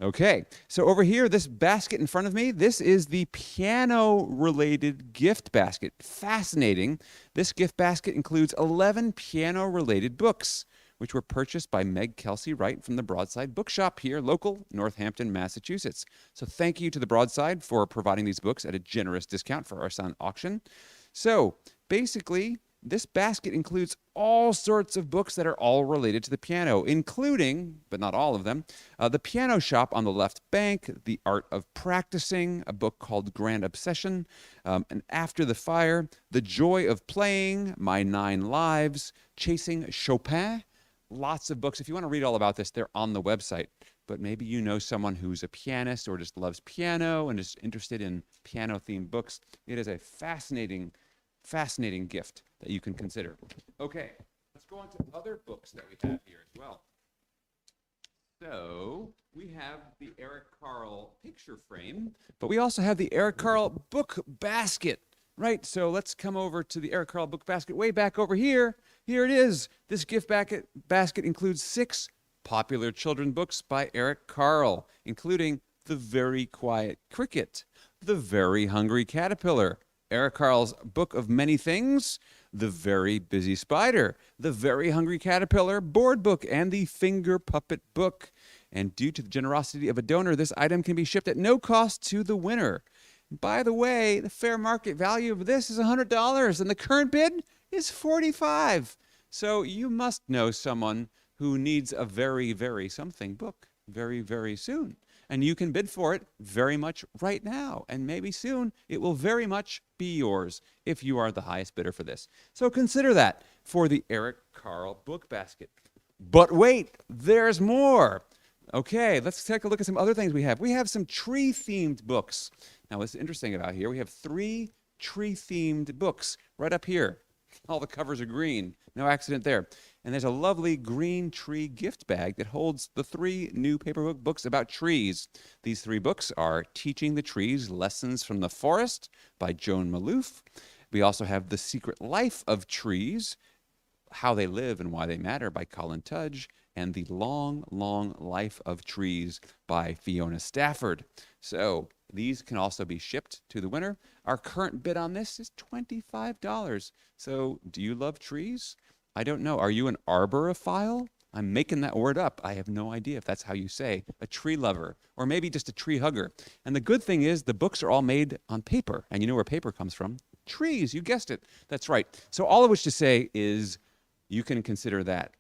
Okay, so over here, this basket in front of me, this is the piano-related gift basket. Fascinating. This gift basket includes 11 piano-related books, which were purchased by Meg Kelsey Wright from the Broadside Bookshop here, local, Northampton, Massachusetts. So thank you to the Broadside for providing these books at a generous discount for our silent auction. So basically, this basket includes all sorts of books that are all related to the piano, including, but not all of them, The Piano Shop on the Left Bank, The Art of Practicing, a book called Grand Obsession, and After the Fire, The Joy of Playing, My 9 Lives, Chasing Chopin. Lots of books. If you want to read all about this, they're on the website. But maybe you know someone who's a pianist or just loves piano and is interested in piano-themed books. It is a fascinating gift that you can consider. Okay, let's go on to other books that we have here as well. So we have the Eric Carl picture frame, but we also have the Eric Carl book basket, right? So let's come over to the Eric Carl book basket way back over here. Here it is. This gift basket includes 6 popular children's books by Eric Carl, including The Very Quiet Cricket, The Very Hungry Caterpillar, Eric Carl's Book of Many Things, The Very Busy Spider, The Very Hungry Caterpillar Board Book, and The Finger Puppet Book. And due to the generosity of a donor, this item can be shipped at no cost to the winner. By the way, the fair market value of this is $100, and the current bid is $45. So you must know someone who needs a very, very something book very, very soon. And you can bid for it very much right now. And maybe soon it will very much be yours if you are the highest bidder for this. So consider that for the Eric Carl book basket. But wait, there's more. Okay, let's take a look at some other things we have. We have some tree-themed books. Now, what's interesting about here, we have 3 tree-themed books right up here. All the covers are green. No accident there. And there's a lovely green tree gift bag that holds the 3 new paperback books about trees. These 3 books are Teaching the Trees Lessons from the Forest by Joan Maloof. We also have The Secret Life of Trees, How They Live and Why They Matter by Colin Tudge, and The Long, Long Life of Trees by Fiona Stafford. So these can also be shipped to the winner. Our current bid on this is $25. So do you love trees? I don't know. Are you an arborophile? I'm making that word up. I have no idea if that's how you say a tree lover, or maybe just a tree hugger. And the good thing is the books are all made on paper. And you know where paper comes from? Trees. You guessed it. That's right. So all of which to say is you can consider that.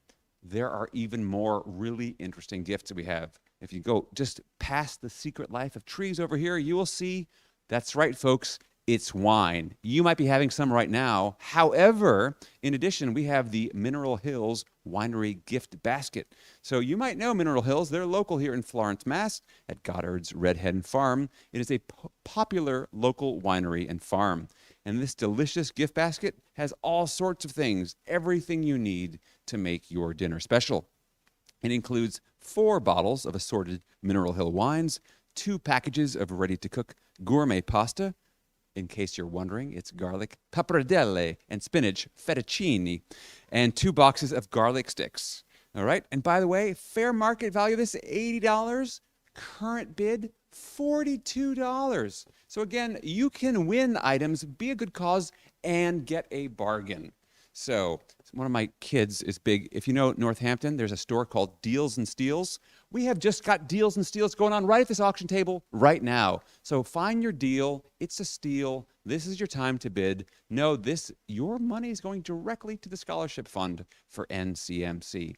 There are even more really interesting gifts that we have. If you go just past The Secret Life of Trees over here, you will see, that's right, folks, it's wine. You might be having some right now. However, in addition, we have the Mineral Hills Winery Gift Basket. So you might know Mineral Hills. They're local here in Florence, Mass. at Goddard's Red Hen Farm. It is a popular local winery and farm. And this delicious gift basket has all sorts of things, everything you need to make your dinner special. It includes 4 bottles of assorted Mineral Hill wines, 2 packages of ready-to-cook gourmet pasta. In case you're wondering, it's garlic pappardelle and spinach fettuccine, and 2 boxes of garlic sticks. All right, and by the way, fair market value of this is $80. Current bid, $42. So again, you can win items, be a good cause, and get a bargain. So One of my kids is big. If you know Northampton, there's a store called Deals and Steals. We have just got deals and steals going on right at this auction table right now. So find your deal. It's a steal. This is your time to bid. Know this, your money is going directly to the scholarship fund for NCMC.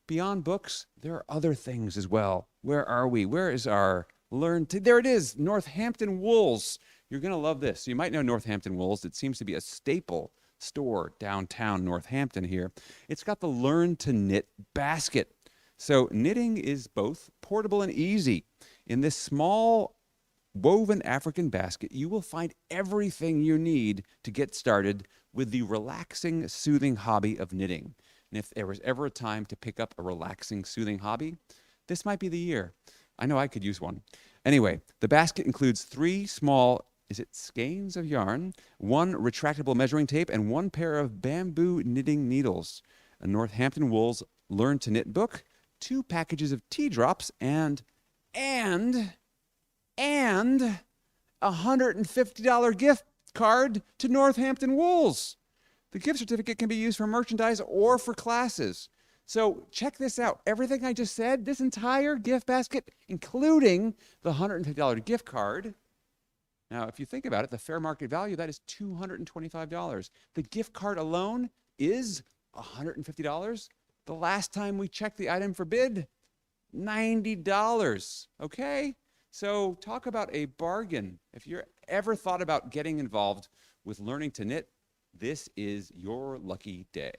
Beyond books, there are other things as well. Where are we? Where is our there it is, Northampton Wools. You're going to love this. You might know Northampton Wools. It seems to be a staple store downtown Northampton here. It's got the Learn to Knit basket. So knitting is both portable and easy. In this small woven African basket, you will find everything you need to get started with the relaxing, soothing hobby of knitting. And if there was ever a time to pick up a relaxing, soothing hobby, this might be the year. I know I could use one. Anyway, the basket includes 3 small skeins of yarn, 1 retractable measuring tape, and 1 pair of bamboo knitting needles, a Northampton Wools Learn to Knit book, 2 packages of tea drops, and a $150 gift card to Northampton Wools. The gift certificate can be used for merchandise or for classes. So check this out. Everything I just said, this entire gift basket, including the $150 gift card. Now, if you think about it, the fair market value, that is $225. The gift card alone is $150. The last time we checked the item for bid, $90. Okay? So talk about a bargain. If you're ever thought about getting involved with learning to knit, this is your lucky day.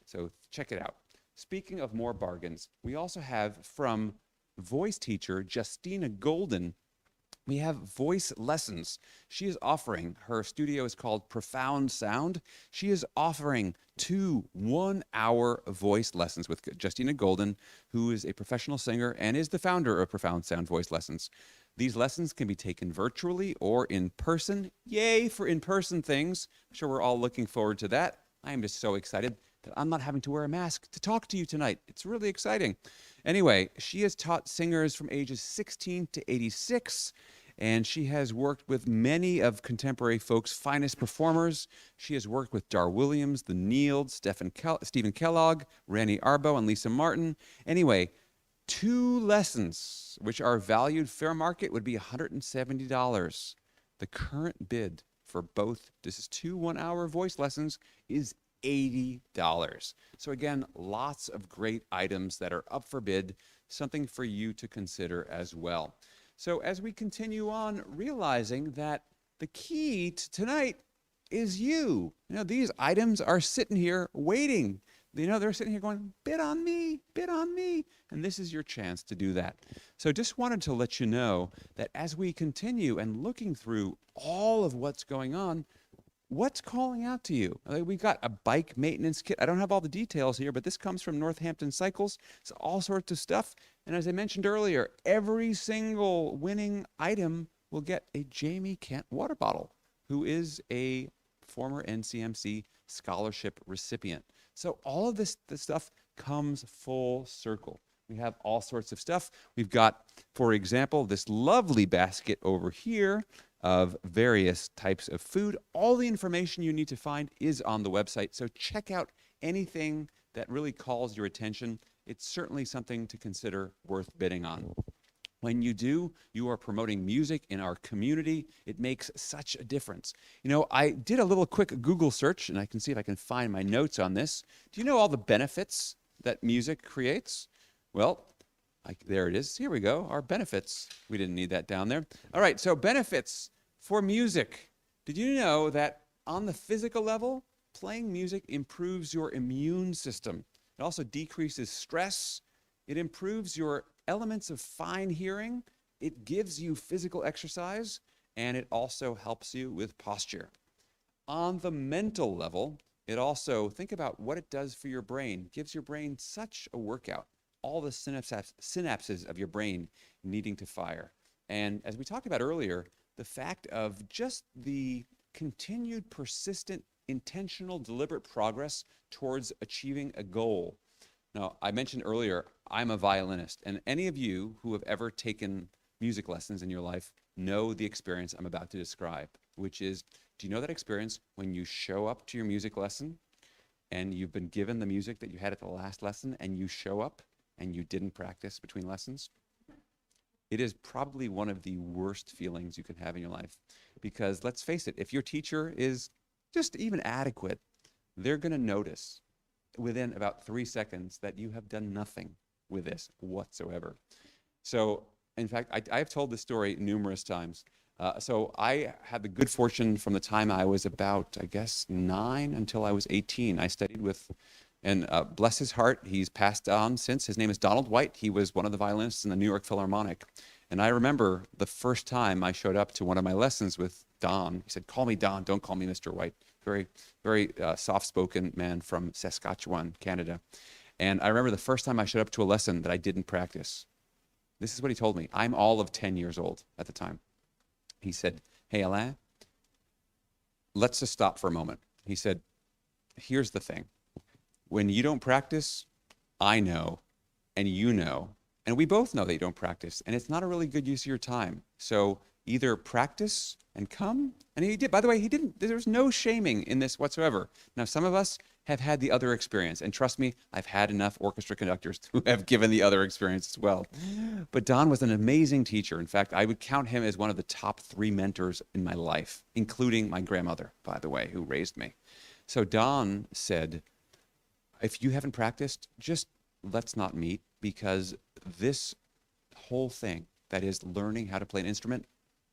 So check it out. Speaking of more bargains, we also have from voice teacher Justina Golden, we have voice lessons. She is offering, her studio is called Profound Sound. She is offering 2 one-hour voice lessons with Justina Golden, who is a professional singer and is the founder of Profound Sound Voice Lessons. These lessons can be taken virtually or in person. Yay for in-person things. I'm sure we're all looking forward to that. I am just so excited that I'm not having to wear a mask to talk to you tonight. It's really exciting. Anyway, she has taught singers from ages 16 to 86, and she has worked with many of contemporary folk's finest performers. She has worked with Dar Williams, The Neilds, Stephen Kellogg, Randy Arbo, and Lisa Martin. Anyway, 2 lessons, which are valued fair market, would be $170. The current bid for both, this is 2 one-hour voice lessons, is $80. So again, lots of great items that are up for bid, something for you to consider as well. So as we continue on, realizing that the key to tonight is you. You know, these items are sitting here waiting. You know, they're sitting here going, bid on me, bid on me. And this is your chance to do that. So just wanted to let you know that as we continue and looking through all of what's going on, what's calling out to you? We've got a bike maintenance kit. I don't have all the details here, but this comes from Northampton Cycles. It's all sorts of stuff. And as I mentioned earlier, every single winning item will get a Jamie Kent water bottle, who is a former NCMC scholarship recipient. So all of this stuff comes full circle. We have all sorts of stuff. We've got, for example, this lovely basket over here of various types of food. All the information you need to find is on the website. So check out anything that really calls your attention. It's certainly something to consider worth bidding on. When you do, you are promoting music in our community. It makes such a difference. You know, I did a little quick Google search, and I can see if I can find my notes on this. Do you know all the benefits that music creates? Well, there it is. Here we go. Our benefits. We didn't need that down there. All right, so benefits for music. Did you know that on the physical level, playing music improves your immune system? It also decreases stress. It improves your elements of fine hearing. It gives you physical exercise, and it also helps you with posture. On the mental level, it also, think about what it does for your brain. It gives your brain such a workout. All the synapses of your brain needing to fire. And as we talked about earlier, the fact of just the continued, persistent, intentional, deliberate progress towards achieving a goal. Now, I mentioned earlier, I'm a violinist, and any of you who have ever taken music lessons in your life know the experience I'm about to describe, which is, do you know that experience when you show up to your music lesson and you've been given the music that you had at the last lesson, and you show up and you didn't practice between lessons, it is probably one of the worst feelings you can have in your life. Because let's face it, if your teacher is just even adequate, they're going to notice within about 3 seconds that you have done nothing with this whatsoever. So, in fact, I've told this story numerous times. So I had the good fortune from the time I was about, I guess, 9 until I was 18. I studied with, and bless his heart, he's passed on since. His name is Donald White. He was one of the violinists in the New York Philharmonic. And I remember the first time I showed up to one of my lessons with Don. He said, "Call me Don, don't call me Mr. White." Very, very soft-spoken man from Saskatchewan, Canada. And I remember the first time I showed up to a lesson that I didn't practice. This is what he told me. I'm all of 10 years old at the time. He said, "Hey, Alain, let's just stop for a moment." He said, "Here's the thing. When you don't practice, I know, and you know, and we both know that you don't practice, and it's not a really good use of your time. So either practice and come." And he did. By the way, he didn't. There's no shaming in this whatsoever. Now, some of us have had the other experience, and trust me, I've had enough orchestra conductors who have given the other experience as well. But Don was an amazing teacher. In fact, I would count him as one of the top 3 mentors in my life, including my grandmother, by the way, who raised me. So Don said, if you haven't practiced, just let's not meet, because this whole thing, that is learning how to play an instrument,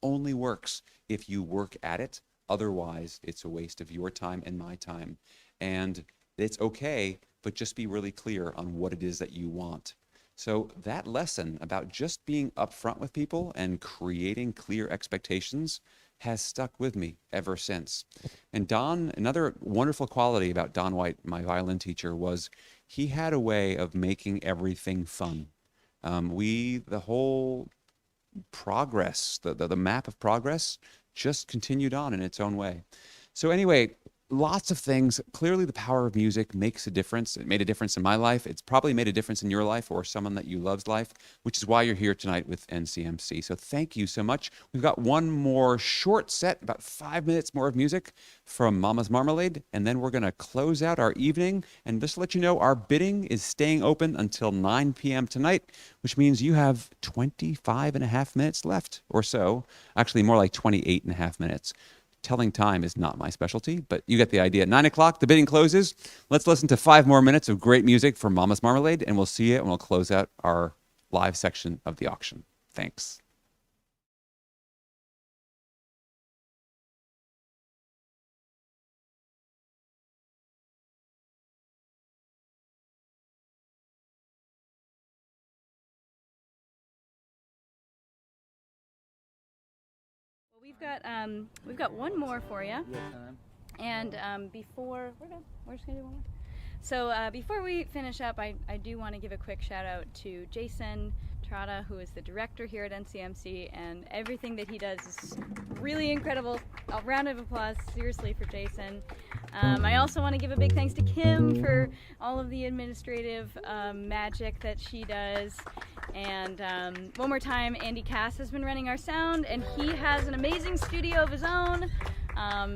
only works if you work at it. Otherwise, it's a waste of your time and my time. And it's okay, but just be really clear on what it is that you want. So that lesson about just being upfront with people and creating clear expectations has stuck with me ever since. And Don, another wonderful quality about Don White, my violin teacher, was he had a way of making everything fun. The whole progress, the map of progress just continued on in its own way. So anyway, lots of things. Clearly, the power of music makes a difference. It made a difference in my life. It's probably made a difference in your life or someone that you love's life, which is why you're here tonight with NCMC. So thank you so much. We've got one more short set, about 5 minutes more of music from Mama's Marmalade, and then we're going to close out our evening. And just to let you know, our bidding is staying open until 9 p.m. tonight, which means you have 25 and a half minutes left or so. Actually, more like 28 and a half minutes. Telling time is not my specialty, but you get the idea. 9 o'clock, the bidding closes. Let's listen to 5 more minutes of great music from Mama's Marmalade, and we'll see you, and we'll close out our live section of the auction. Thanks. We've got one more for you, and before we're just gonna do one more. So before we finish up, I do want to give a quick shout out to Jason Trotta, who is the director here at NCMC, and everything that he does is really incredible. A round of applause, seriously, for Jason. I also want to give a big thanks to Kim for all of the administrative magic that she does. And one more time, Andy Cass has been running our sound, and he has an amazing studio of his own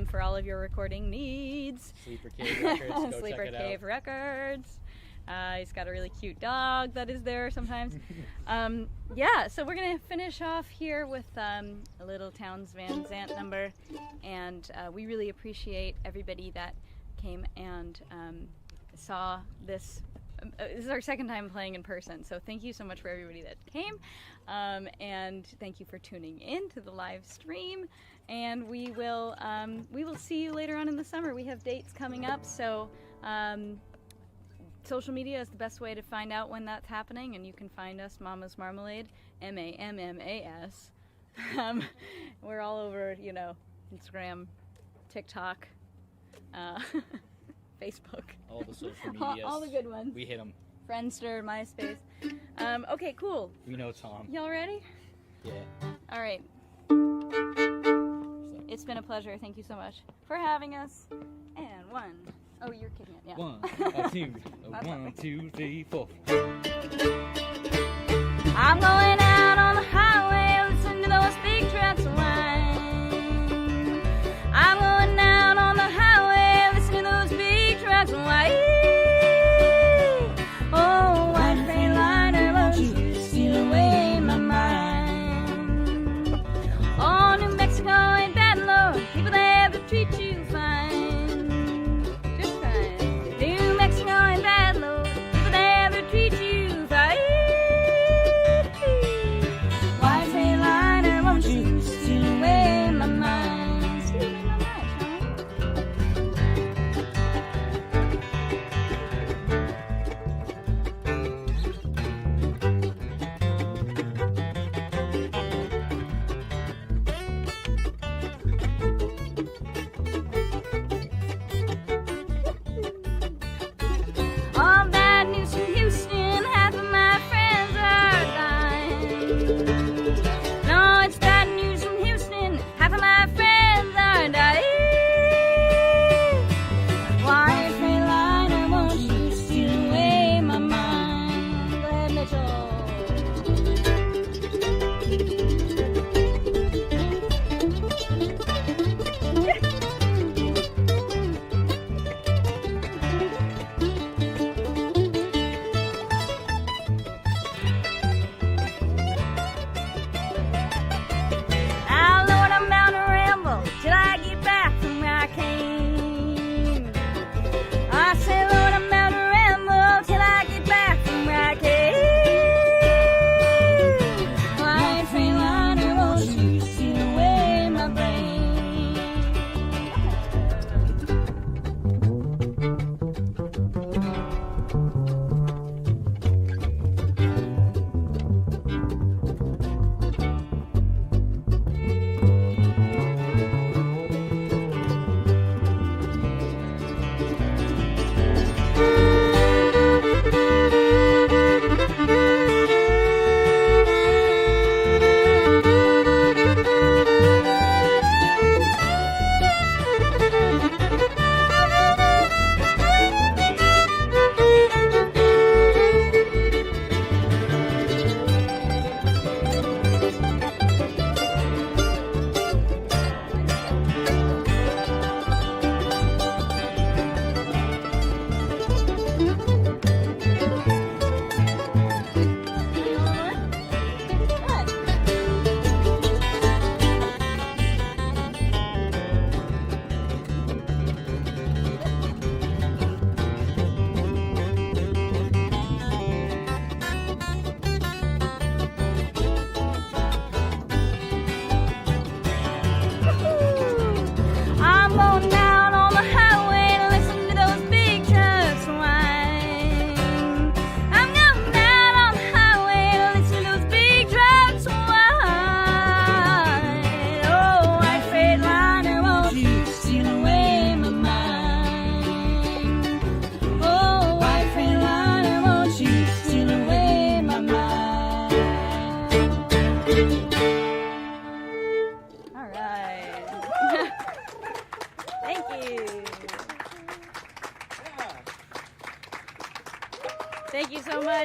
for all of your recording needs. Sleeper Cave Records, go Sleeper check it Cave out. Records. He's got a really cute dog that is there sometimes. Yeah, so we're gonna finish off here with a little Townes Van Zandt number, and we really appreciate everybody that came and saw this. This is our second time playing in person, so thank you so much for everybody that came, and thank you for tuning in to the live stream. And we will see you later on in the summer. We have dates coming up, so social media is the best way to find out when that's happening, and you can find us, Mama's Marmalade, MAMMAS. We're all over, Instagram, TikTok, Facebook. All the social medias. All the good ones. We hit them. Friendster, MySpace. Okay, cool. We know Tom. Y'all ready? Yeah. All right. It's been a pleasure. Thank you so much for having us. And one. Oh, you're kicking it. Yeah. 1, 2, 1, 2, 3, 4. I'm going out on the highway, listen to those big trucks whine. I'm going out on the highway, listen to those big trucks whine.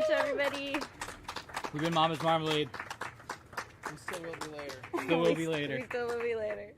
much, everybody. We've been Mama's Marmalade. We still will be later. Still will be later. We still will be later.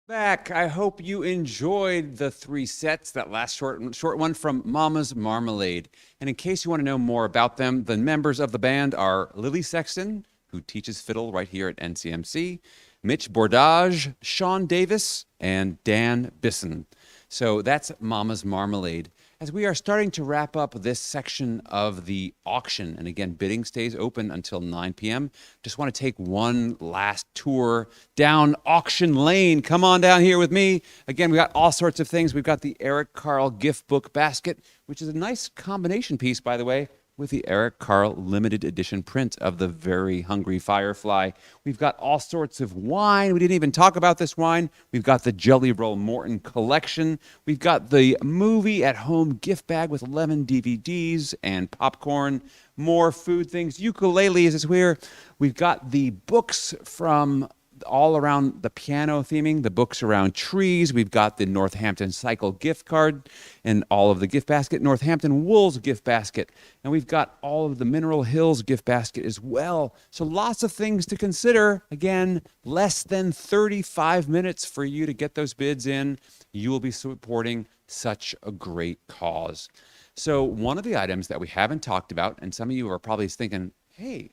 Back. I hope you enjoyed the 3 sets, that last short one from Mama's Marmalade. And in case you want to know more about them, the members of the band are Lily Sexton, who teaches fiddle right here at NCMC, Mitch Bordage, Sean Davis, and Dan Bisson. So that's Mama's Marmalade. As we are starting to wrap up this section of the auction, and again, bidding stays open until 9 p.m., just want to take one last tour down auction lane. Come on down here with me. Again, we got all sorts of things. We've got the Eric Carle gift book basket, which is a nice combination piece, by the way, with the Eric Carle limited edition print of the Very Hungry Firefly. We've got all sorts of wine. We didn't even talk about this wine. We've got the Jelly Roll Morton collection. We've got the movie at home gift bag with 11 DVDs and popcorn, more food things. Ukuleles is here. We've got the books from all around the piano theming, the books around trees. We've got the Northampton Cycle gift card and all of the gift basket, Northampton Wools gift basket, and we've got all of the Mineral Hills gift basket as well. So lots of things to consider. Again, less than 35 minutes for you to get those bids in. You will be supporting such a great cause. So one of the items that we haven't talked about, and some of you are probably thinking, hey,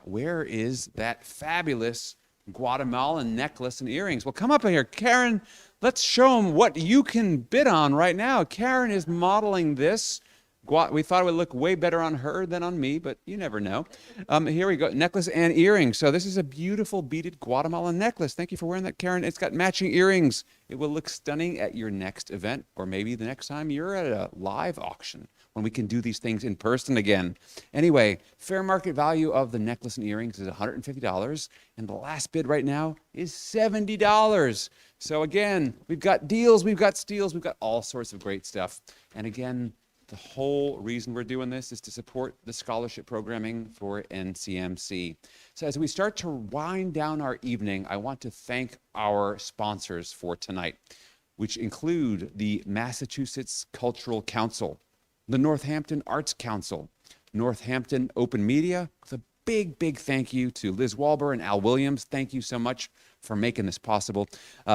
where is that fabulous Guatemalan necklace and earrings? Well, come up here, Karen. Let's show them what you can bid on right now. Karen is modeling this. We thought it would look way better on her than on me, but you never know. Here we go, necklace and earrings. So this is a beautiful beaded Guatemalan necklace. Thank you for wearing that, Karen. It's got matching earrings. It will look stunning at your next event, or maybe the next time you're at a live auction when we can do these things in person again. Anyway, fair market value of the necklace and earrings is $150, and the last bid right now is $70. So again, we've got deals, we've got steals, we've got all sorts of great stuff. And again, the whole reason we're doing this is to support the scholarship programming for NCMC. So as we start to wind down our evening, I want to thank our sponsors for tonight, which include the Massachusetts Cultural Council, the Northampton Arts Council, Northampton Open Media, with a big thank you to Liz Walber and Al Williams. Thank you so much for making this possible.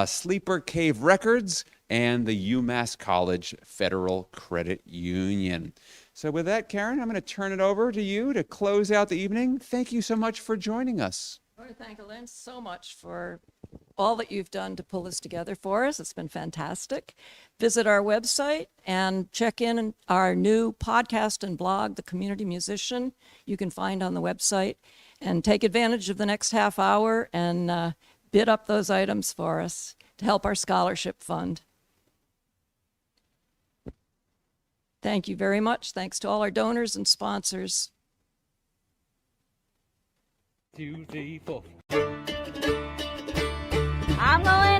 Sleeper Cave Records and the UMass College Federal Credit Union. So with that, Karen, I'm going to turn it over to you to close out the evening. Thank you so much for joining us. I want to thank Lynn so much for all that you've done to pull this together for us. It's been fantastic. Visit our website and check in our new podcast and blog, The Community Musician, you can find on the website, and take advantage of the next half hour and bid up those items for us to help our scholarship fund. Thank you very much. Thanks to all our donors and sponsors. 2, 3, 4. I'm going